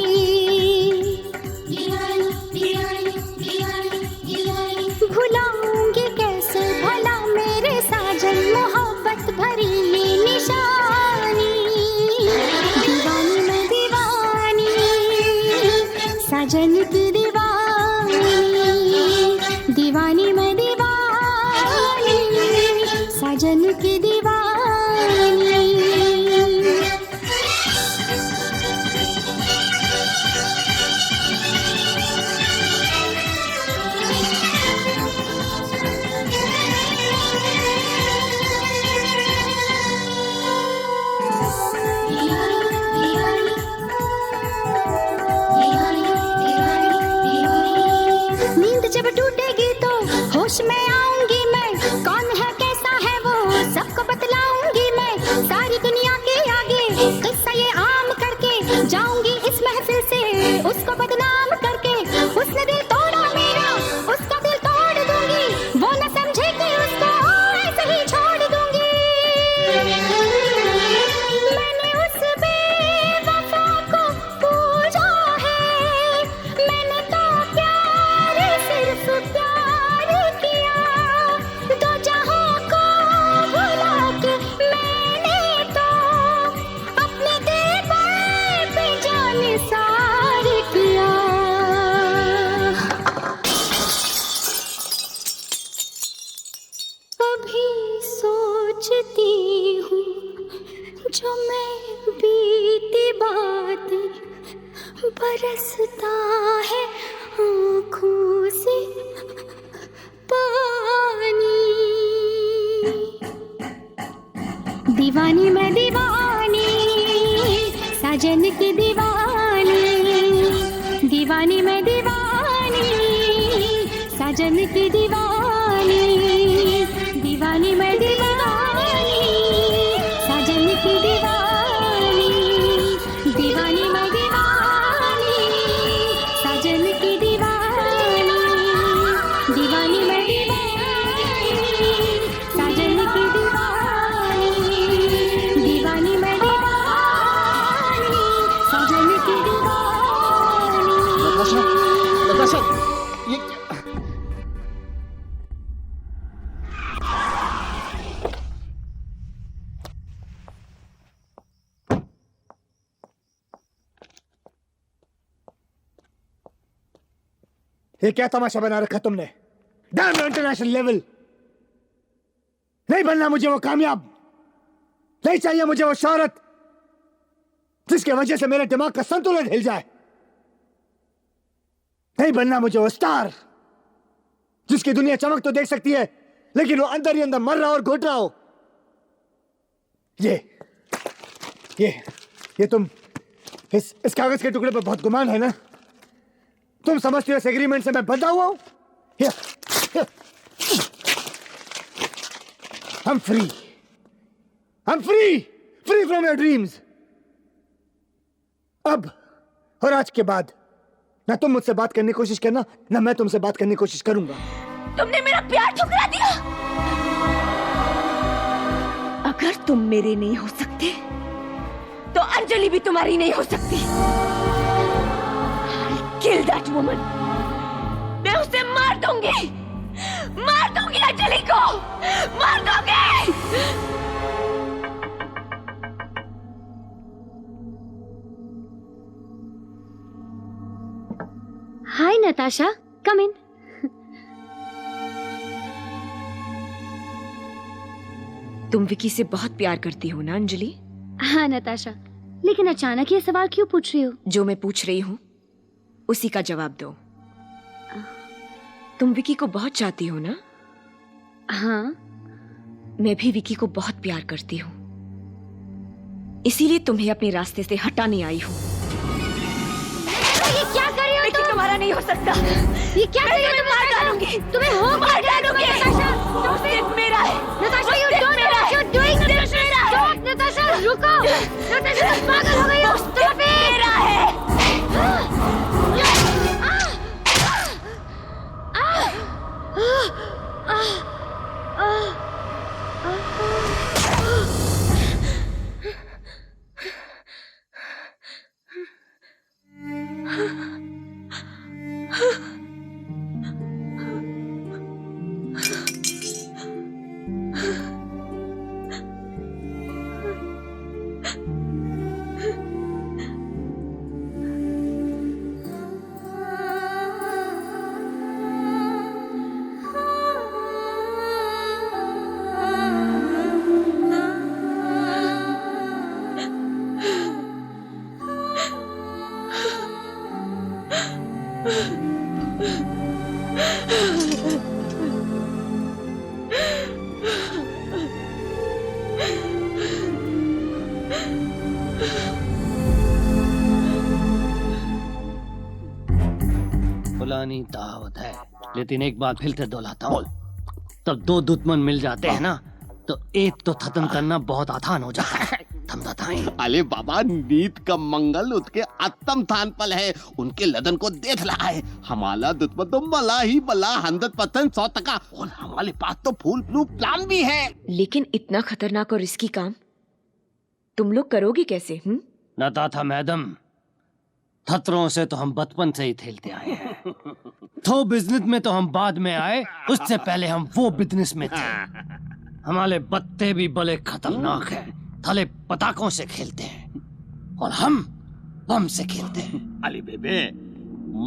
भुलाऊंगी कैसे भला मेरे साजन मोहब्बत भरी ये निशानी। दीवानी मैं दीवानी, साजन की दीवानी, दीवानी मैं दीवानी, साजन की दीवानी। नींद जब टूटेगी तो होश में आऊंगी मैं, कौन है कैसा है वो सबको बतलाऊंगी मैं, सारी दुनिया के आगे किस्सा ये आम करके जाऊंगी इस महफिल से उसको बदनाम करके। उसने दिल तोड़ा मेरा उसका दिल तोड़ दूंगी, वो न समझे कि उसको ऐसे ही छोड़ दूंगी। मैंने उस बेवफा को पूजा है, मैंने तो प्यार सिर्फ प्यार किया, दो जहां को भुला के मैंने तो अपने दिल पे जानिसार किया। कभी सोचती हूँ जो मैं बीती बातें, बरसता है आँखों से पानी। दीवानी मैं दीवानी, साजन की दीवानी, दीवानी मैं दीवानी, साजन की दीवानी, दीवानी मैं दीवानी, साजन की दीवानी, दीवानी मैं दीवानी, साजन की दीवानी, दीवानी मैं दीवानी, साजन की दीवानी, दीवानी मैं दीवानी, साजन की दीवानी। नताशा, ये क्या? ये क्या तमाशा बना रखा तुमने? Dam international level. नहीं बनना मुझे वो कामयाब, नहीं चाहिए मुझे वो शोहरत जिसकी वजह से मेरे दिमाग का संतुलन हिल जाए। नहीं बनना मुझे वो स्टार जिसकी दुनिया चमक तो देख सकती है लेकिन वो अंदर ही अंदर मर रहा और घुट रहा हो। ये तुम इस कागज के टुकड़े पर बहुत गुमान है ना? तुम समझते हो इस एग्रीमेंट से मैं बंधा हुआ हूं? I'm free. I'm free. Free from your dreams. अब और आज के बाद ना तुम मुझसे बात करने की कोशिश करना ना मैं तुमसे बात करने की कोशिश करूंगा। तुमने मेरा प्यार ठुकरा दिया। अगर तुम मेरे नहीं हो सकते तो अंजलि भी तुम्हारी नहीं हो सकती। Kill that woman. मैं उसे मार दूंगी अंजलि को, मार दूंगी। हाय नताशा, कम इन। तुम विकी से बहुत प्यार करती हो ना अंजलि? हाँ नताशा, लेकिन अचानक ये सवाल क्यों पूछ रही हो? जो मैं पूछ रही हूँ उसी का जवाब दो। तुम विकी को बहुत चाहती हो ना? हाँ। मैं भी विकी को बहुत प्यार करती हूँ, इसीलिए तुम्हें अपने रास्ते से हटाने आई हूँ। ये क्या कर रही हो तुम? तुम्हारा नहीं हो सकता। ये क्या कर रही हो? मार डालूंगी, तुम्हें हो मार डालूंगी। नताशा, सिर्फ मेरा है। Natasha, you don't know what you're doing. Stop, Natasha, रुको। नताशा, तुम पागल हो गई हो। Stop it. मेरा है। पुरानी कहावत है, लेकिन एक बार फिर से दोहराता हूँ, तब दो दुश्मन मिल जाते हैं ना, तो एक तो खत्म करना बहुत आसान हो जाता है। अरे बाबा, नीत का मंगल उसके आत्म स्थान पर है, उनके लदन को देख रहा है। हमारा दुश्मन तो मला ही मला 100% 100%, और हमारे पास तो फुल प्रूफ प्लान भी है। लेकिन इतना खतरनाक और रिस्की काम तुम लोग करोगे कैसे? नताशा मैडम, खतरों से तो हम बचपन से ही खेलते आए हैं। तो बिजनेस में तो हम बाद में आए, उससे पहले हम वो बिजनेस में थे। हमारे बत्ते भी बड़े खतरनाक हैं, थले पटाखों से खेलते हैं और हम बम से खेलते हैं। अली बेबे,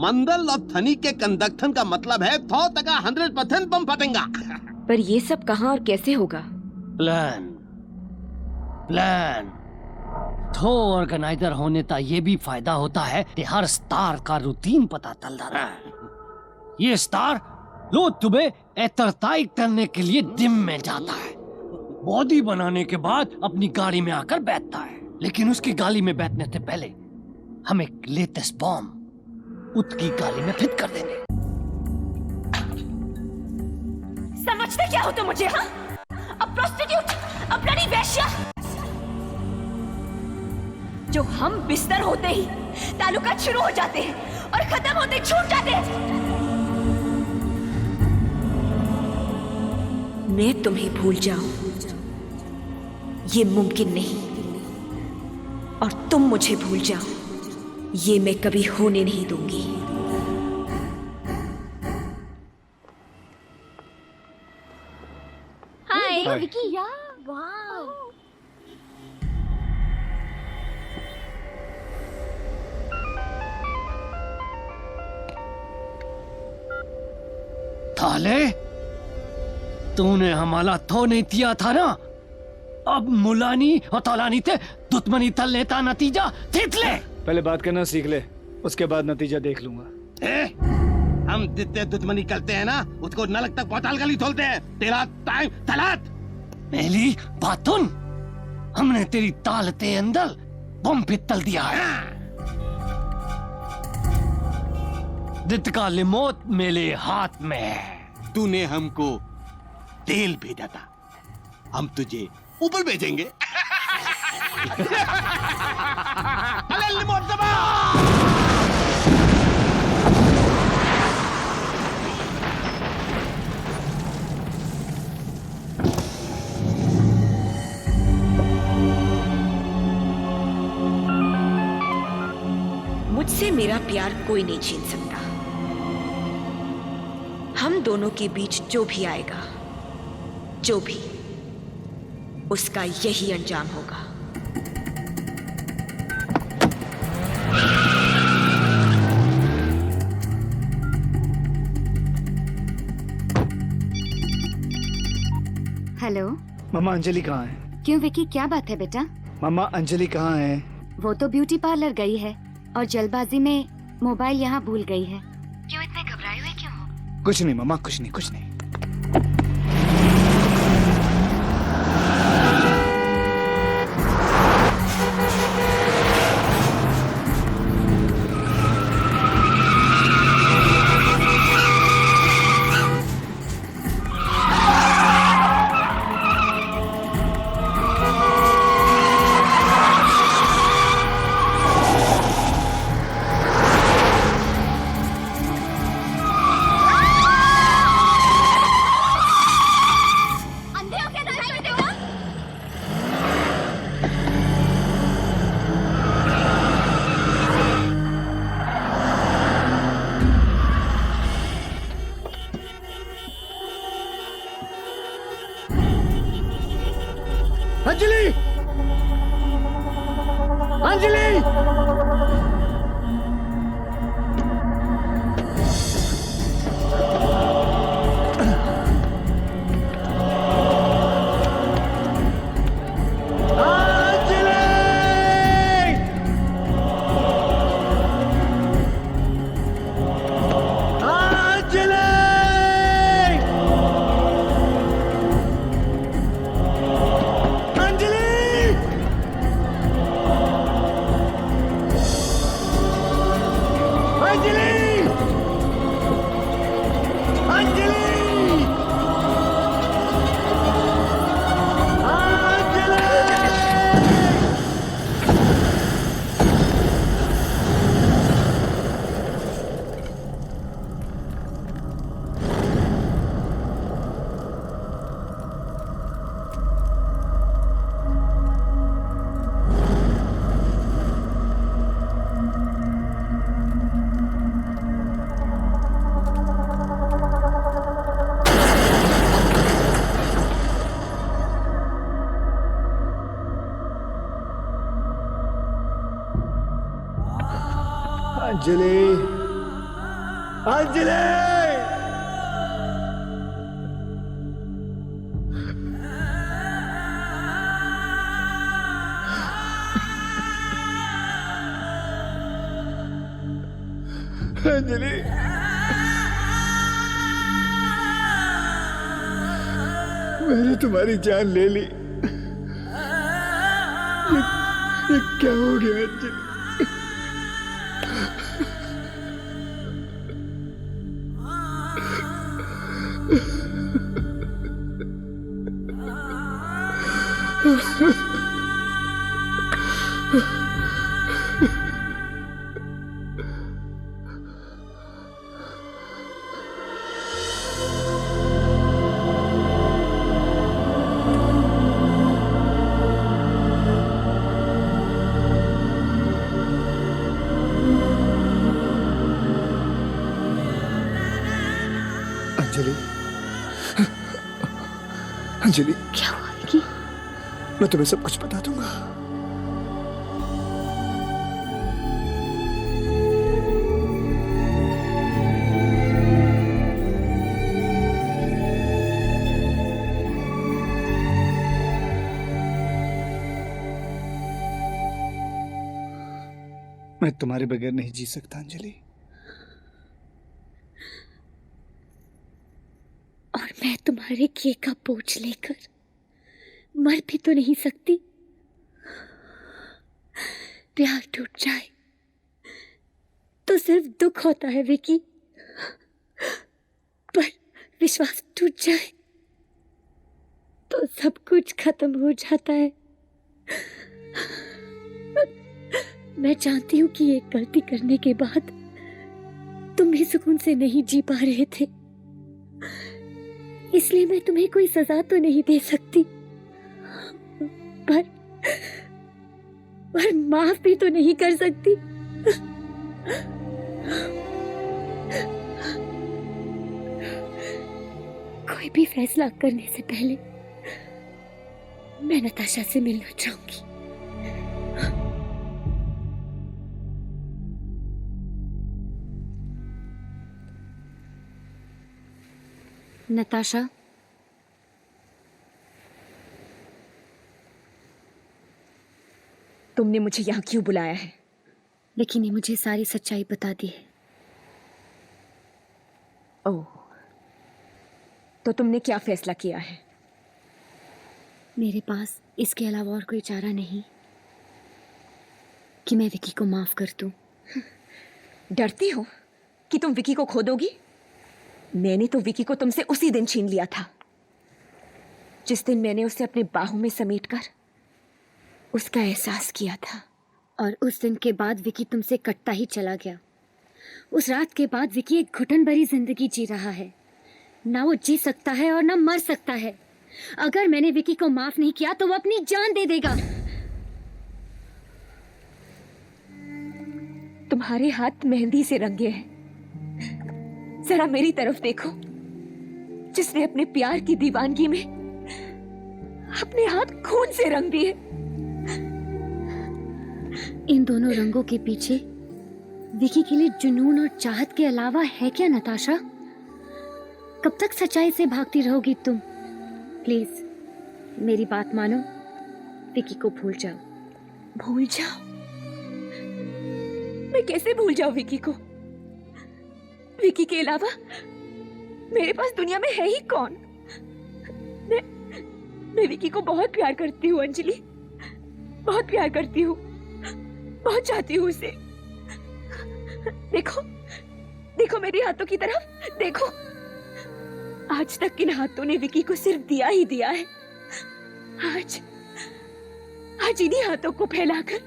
मंडल और थनी के कंडक्शन का मतलब है 100% बम फटेगा। पर ये सब कहाँ और कैसे होगा? प्लान तो ऑर्गेनाइजर होने का ये भी फायदा होता है कि हर स्टार का रूटीन पता चल जाता है। ये स्टार रोज सुबह एक्सरसाइज करने के लिए जिम में जाता है, बॉडी बनाने के बाद अपनी गाड़ी में आकर बैठता है, लेकिन उसकी गाड़ी में बैठने से पहले हम एक लेटेस्ट बॉम्ब उसकी गाड़ी में फिट कर देंगे। समझते क्या हो तुम मुझे? हाँ, अब प्रोस्टिट्यूट, अब ब्लडी वेश्या। जो हम बिस्तर होते ही ताल्लुकात शुरू हो जाते हैं और खत्म होते छूट जाते हैं। मैं तुम्हें भूल जाऊं ये मुमकिन नहीं, और तुम मुझे भूल जाओ ये मैं कभी होने नहीं दूंगी। हाय विकी। वाह, थाले, तूने हमारा तो नहीं किया था ना, अब मुलानी और तौलानी थे दुश्मनी तल लेता नतीजा देख ले। पहले बात करना सीख ले, उसके बाद नतीजा देख लूंगा। हम जितने दुश्मनी करते हैं ना, उसको नलक तक पताल गली खोलते हैं। तेरा टाइम तलात। पहली बात सुन, हमने तेरी ताल के अंदर बम फिर दिया है। दित का रिमोट मेरे हाथ में है। तूने हमको तेल भेजा था, हम तुझे ऊपर भेजेंगे। अरे रिमोट दबा। मुझसे मेरा प्यार कोई नहीं छीन सकता। हम दोनों के बीच जो भी आएगा, जो भी, उसका यही अंजाम होगा। हेलो मामा, अंजलि कहाँ है? क्यों विकी, क्या बात है बेटा? मामा, अंजलि कहाँ है? वो तो ब्यूटी पार्लर गई है और जल्दबाजी में मोबाइल यहाँ भूल गई है। क्यों इतने घबराए हुए क्यों हो? कुछ नहीं मामा, कुछ नहीं, कुछ नहीं। अंजलि! अंजलि! अंजलि! अंजलि! अंजलि! मैंने तुम्हारी जान ले ली। ये क्या हो गया अंजलि? अंजलि, अंजलि, क्या हुआ विकी? मैं तुम्हें सब कुछ बता दूंगा। मैं तुम्हारे बगैर नहीं जी सकता अंजलि। और मैं तुम्हारे किए का बोझ लेकर मर भी तो नहीं सकती। प्यार टूट जाए तो सिर्फ दुख होता है विकी, पर विश्वास टूट जाए तो सब कुछ खत्म हो जाता है। मैं जानती हूँ कि ये गलती करने के बाद तुम भी सुकून से नहीं जी पा रहे थे, इसलिए मैं तुम्हें कोई सजा तो नहीं दे सकती, पर माफ भी तो नहीं कर सकती। कोई भी फैसला करने से पहले मैं नताशा से मिलना चाहूंगी। नताशा, तुमने मुझे यहाँ क्यों बुलाया है? लेकिन ये मुझे सारी सच्चाई बता दी है। ओह, तो तुमने क्या फैसला किया है? मेरे पास इसके अलावा और कोई चारा नहीं कि मैं विकी को माफ कर दूं। डरती हो कि तुम विकी को खो दोगी? मैंने तो विकी को तुमसे उसी दिन छीन लिया था, जिस दिन मैंने उसे अपने बाहों में समेटकर उसका एहसास किया था। और उस दिन के बाद विकी तुमसे कटता ही चला गया। उस रात के बाद विकी एक घुटन भरी जिंदगी जी रहा है। ना वो जी सकता है और ना मर सकता है। अगर मैंने विकी को माफ नहीं किया तो वो अपनी जान दे देगा। तुम्हारे हाथ मेहंदी से रंगे हैं। जरा मेरी तरफ देखो, जिसने अपने प्यार की दीवानगी में अपने हाथ खून से रंग दिए। इन दोनों रंगों के पीछे विकी के लिए जुनून और चाहत के अलावा है क्या नताशा? कब तक सच्चाई से भागती रहोगी तुम? प्लीज मेरी बात मानो, विकी को भूल जाओ। भूल जाओ? मैं कैसे भूल जाऊं विकी को? विकी के अलावा मेरे पास दुनिया में है ही कौन? मैं विकी को बहुत प्यार करती हूँ अंजलि, बहुत प्यार करती हूँ, बहुत चाहती हूँ उसे। देखो देखो मेरे हाथों की तरफ देखो। आज तक इन हाथों ने विकी को सिर्फ दिया ही दिया है। आज इन्हीं हाथों को फैलाकर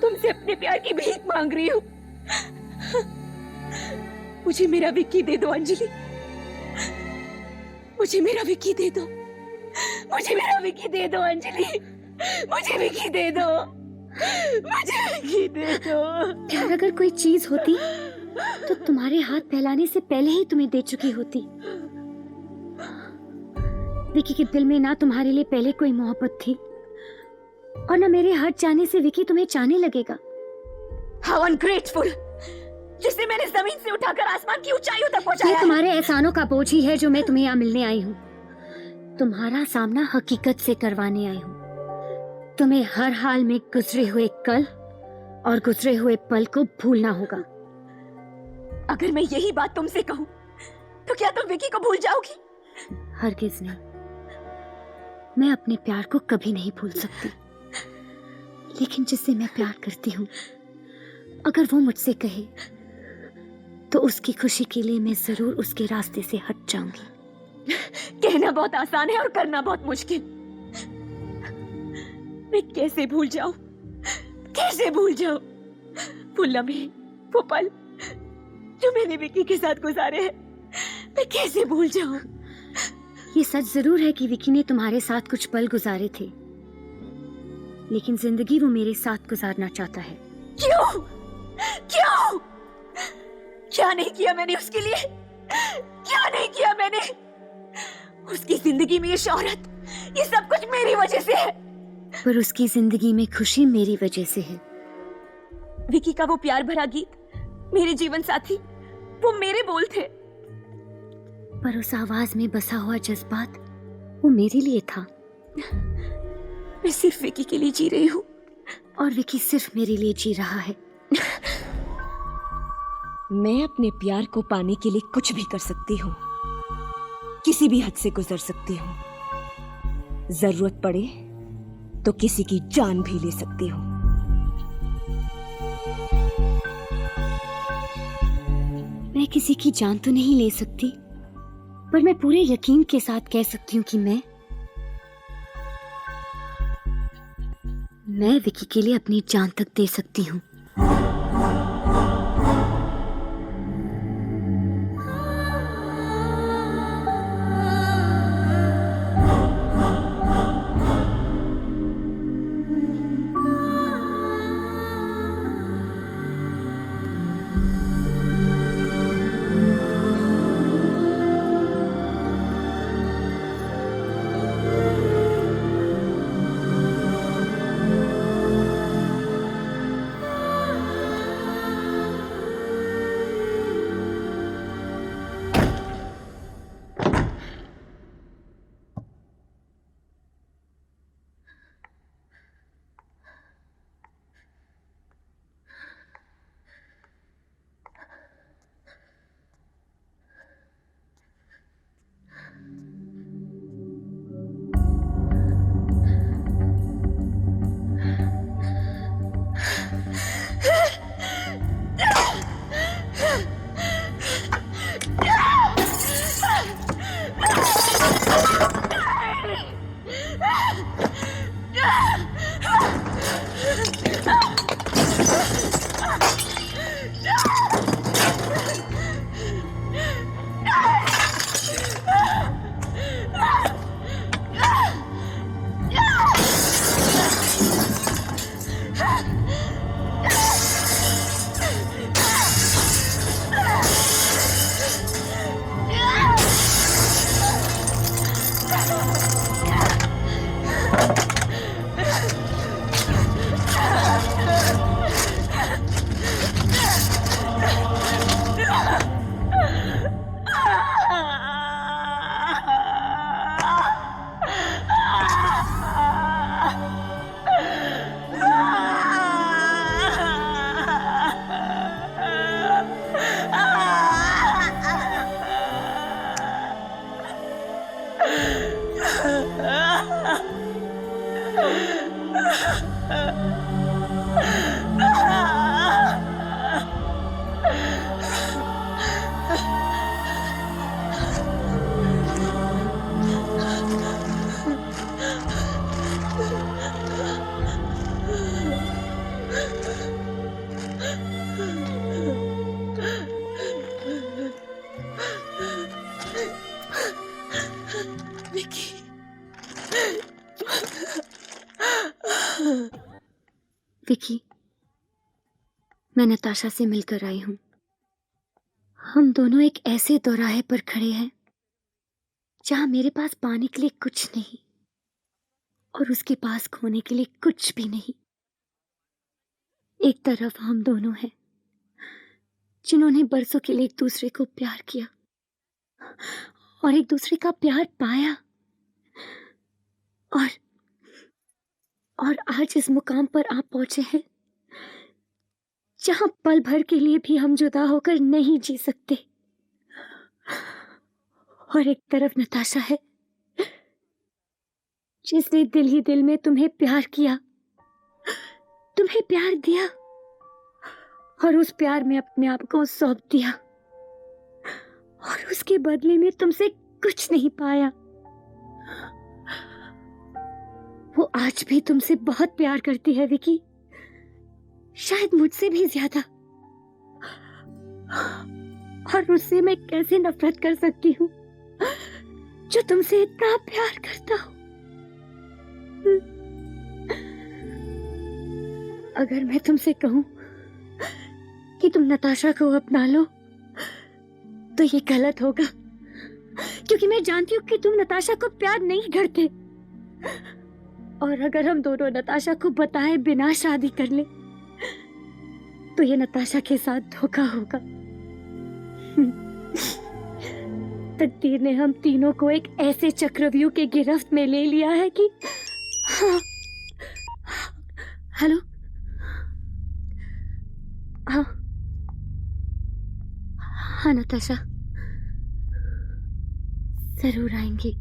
तुमसे अपने प्यार की भीख मांग रही हूँ। मुझे मेरा विकी दे दो अंजलि, मुझे मेरा विकी दे दो, मुझे मेरा विकी दे दो अंजलि, मुझे विकी दे दो, मुझे विकी दे दो। प्यार अगर कोई चीज होती तो तुम्हारे हाथ फैलाने से पहले ही तुम्हें दे चुकी होती। विकी के दिल में ना तुम्हारे लिए पहले कोई मोहब्बत थी और ना मेरे हट जाने से विकी तुम्हें चाहने लगेगा। How ungrateful! जिसे मैंने जमीन से उठाकर आसमान की ऊंचाइयों तक पहुंचाया। ये तुम्हारे एहसानों का बोझ ही है जो मैं तुम्हें यहाँ मिलने आई हूँ। तुम्हारा सामना हकीकत से करवाने आई हूँ। तुम्हें हर हाल में गुजरे हुए कल और गुजरे हुए पल को भूलना होगा। अगर मैं यही बात तुमसे कहूँ तो क्या तुम विकी को भूल जाओगी? हरगिज नहीं, मैं अपने प्यार को कभी नहीं भूल सकती। लेकिन जिससे मैं प्यार करती हूँ, अगर वो मुझसे कहे तो उसकी खुशी के लिए मैं जरूर उसके रास्ते से हट जाऊंगी। कहना बहुत आसान है और करना बहुत मुश्किल। मैं कैसे भूल जाऊं, कैसे भूल जाऊं वो लम्हे, वो पल जो मैंने विकी के साथ गुजारे हैं। मैं कैसे भूल जाऊं? ये सच जरूर है कि विकी ने तुम्हारे साथ कुछ पल गुजारे थे, लेकिन जिंदगी वो मेरे साथ गुजारना चाहता है। क्यों? क्यों? क्या नहीं किया मैंने उसके लिए? क्या नहीं किया मैंने? उसकी जिंदगी में ये शोहरत, ये सब कुछ मेरी वजह से है। पर उसकी जिंदगी में खुशी मेरी वजह से है। विकी का वो प्यार भरा गीत, मेरे जीवन साथी, वो मेरे बोल थे। पर उस आवाज में बसा हुआ जज्बात वो मेरे लिए था। मैं सिर्फ विकी के लिए जी रही हूँ और विकी सिर्फ मेरे लिए जी रहा है। मैं अपने प्यार को पाने के लिए कुछ भी कर सकती हूँ, किसी भी हद से गुजर सकती हूँ। जरूरत पड़े तो किसी की जान भी ले सकती हूँ। मैं किसी की जान तो नहीं ले सकती, पर मैं पूरे यकीन के साथ कह सकती हूँ कि मैं विकी के लिए अपनी जान तक दे सकती हूँ। विकी, मैं नताशा से मिलकर आई हूँ। हम दोनों एक ऐसे दौराहे पर खड़े हैं जहाँ मेरे पास पाने के लिए कुछ नहीं और उसके पास खोने के लिए कुछ भी नहीं। एक तरफ हम दोनों हैं जिन्होंने बरसों के लिए एक दूसरे को प्यार किया और एक दूसरे का प्यार पाया और आज इस मुकाम पर आप पहुंचे हैं जहां पल भर के लिए भी हम जुदा होकर नहीं जी सकते। और एक तरफ नताशा है जिसने दिल ही दिल में तुम्हें प्यार किया, तुम्हें प्यार दिया और उस प्यार में अपने आप को सौंप दिया और उसके बदले में तुमसे कुछ नहीं पाया। वो आज भी तुमसे बहुत प्यार करती है विकी, शायद मुझसे भी ज्यादा। और उससे मैं कैसे नफरत कर सकती हूँ जो तुमसे इतना प्यार करता हो। अगर मैं तुमसे कहूं कि तुम नताशा को अपना लो तो ये गलत होगा, क्योंकि मैं जानती हूँ कि तुम नताशा को प्यार नहीं करते। और अगर हम दोनों नताशा को बताए बिना शादी कर ले तो ये नताशा के साथ धोखा होगा। तकदीर ने हम तीनों को एक ऐसे चक्रव्यूह के गिरफ्त में ले लिया है कि हेलो, हाँ हाँ नताशा, जरूर आएंगे।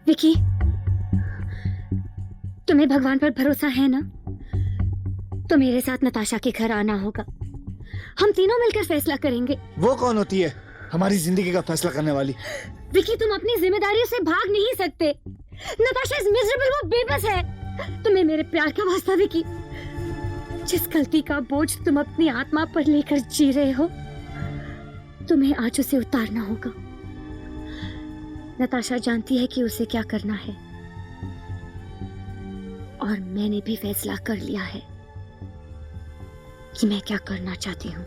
विकी, तुम्हें भगवान पर भरोसा है ना? तो मेरे साथ नताशा के घर आना होगा। हम तीनों मिलकर फैसला करेंगे। वो कौन होती है हमारी जिंदगी का फैसला करने वाली? विकी, तुम अपनी जिम्मेदारियों से भाग नहीं सकते। नताशा इज मिजरेबल, वो बेबस है। तुम्हें मेरे प्यार का वास्ता विकी, जिस गलती का बोझ तुम अपनी आत्मा पर लेकर जी रहे हो, तुम्हें आज उसे उतारना होगा। नताशा जानती है कि उसे क्या करना है और मैंने भी फैसला कर लिया है कि मैं क्या करना चाहती हूँ।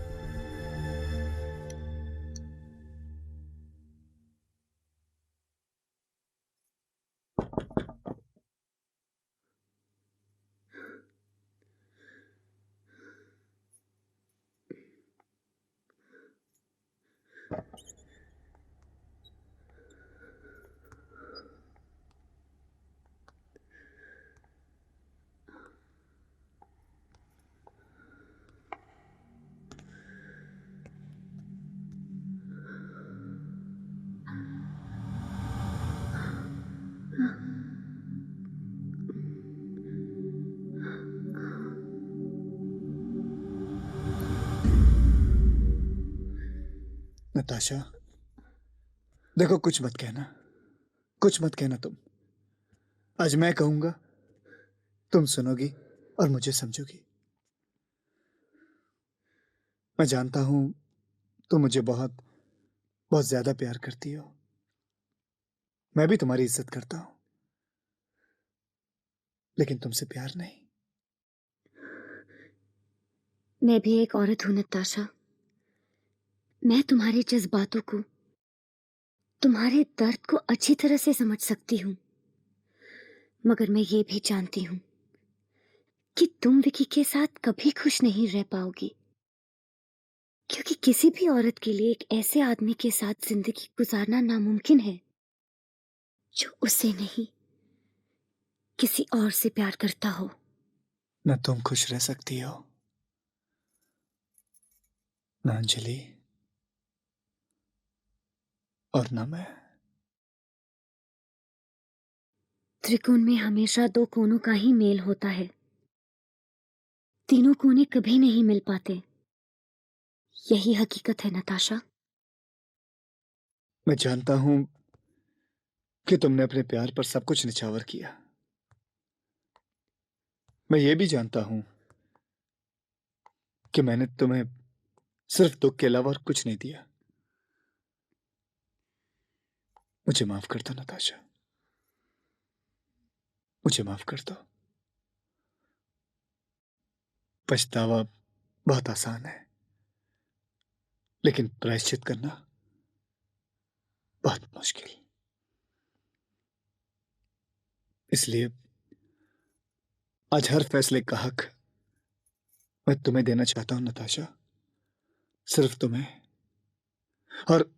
नताशा, देखो, कुछ मत कहना तुम। आज मैं कहूंगा, तुम सुनोगी और मुझे समझोगी। मैं जानता हूं तुम मुझे बहुत बहुत ज्यादा प्यार करती हो। मैं भी तुम्हारी इज्जत करता हूं, लेकिन तुमसे प्यार नहीं। मैं भी एक औरत हूं नताशा। मैं तुम्हारे जज्बातों को, तुम्हारे दर्द को अच्छी तरह से समझ सकती हूँ, मगर मैं ये भी जानती हूँ कि तुम विकी के साथ कभी खुश नहीं रह पाओगी, क्योंकि किसी भी औरत के लिए एक ऐसे आदमी के साथ जिंदगी गुजारना नामुमकिन है जो उसे नहीं, किसी और से प्यार करता हो। न तुम खुश रह सकती हो, न अंजलि, और ना मैं। त्रिकोण में हमेशा दो कोनों का ही मेल होता है, तीनों कोने कभी नहीं मिल पाते। यही हकीकत है नताशा। मैं जानता हूं कि तुमने अपने प्यार पर सब कुछ निछावर किया। मैं ये भी जानता हूं कि मैंने तुम्हें सिर्फ दुख के अलावा और कुछ नहीं दिया। मुझे माफ कर दो नताशा, मुझे माफ कर दो। पछतावा बहुत आसान है, लेकिन प्रायश्चित करना बहुत मुश्किल। इसलिए आज हर फैसले का हक मैं तुम्हें देना चाहता हूं नताशा, सिर्फ तुम्हें। और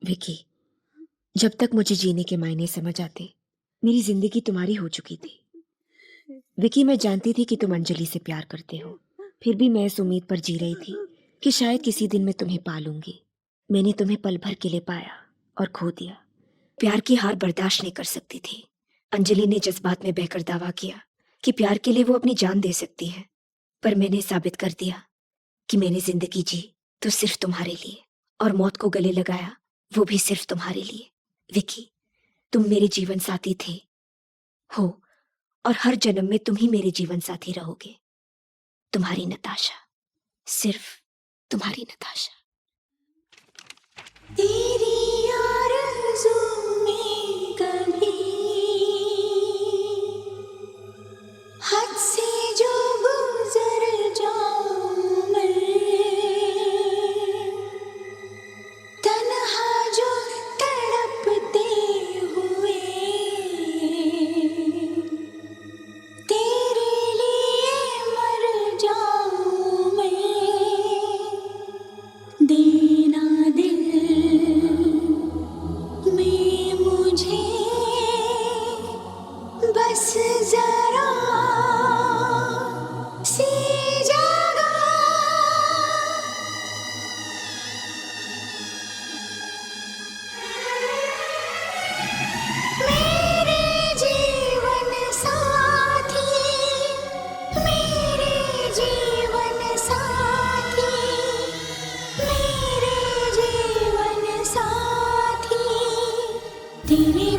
विकी, जब तक मुझे जीने के मायने समझ आते, मेरी जिंदगी तुम्हारी हो चुकी थी। विकी, मैं जानती थी कि तुम अंजलि से प्यार करते हो, फिर भी मैं इस उम्मीद पर जी रही थी कि शायद किसी दिन मैं तुम्हें पालूंगी। मैंने तुम्हें पल भर के लिए पाया और खो दिया। प्यार की हार बर्दाश्त नहीं कर सकती थी। अंजलि ने जज्बात में बहकर दावा किया कि प्यार के लिए वो अपनी जान दे सकती है, पर मैंने साबित कर दिया कि मैंने जिंदगी जी तो सिर्फ तुम्हारे लिए, और मौत को गले लगाया वो भी सिर्फ तुम्हारे लिए। विकी, तुम मेरे जीवन साथी थे, हो, और हर जन्म में तुम ही मेरे जीवन साथी रहोगे। तुम्हारी नताशा, सिर्फ तुम्हारी नताशा। तेरी आरज़ू में कभी हद से जो गुजर जाऊं मैं, तन्हा जो तड़पते हुए तेरे लिए मर जाऊं मैं। देना दिल में मुझे बस जरा सी जगह, मेरे जीवन साथी, मेरे जीवन साथी, मेरे जीवन साथी, तेरे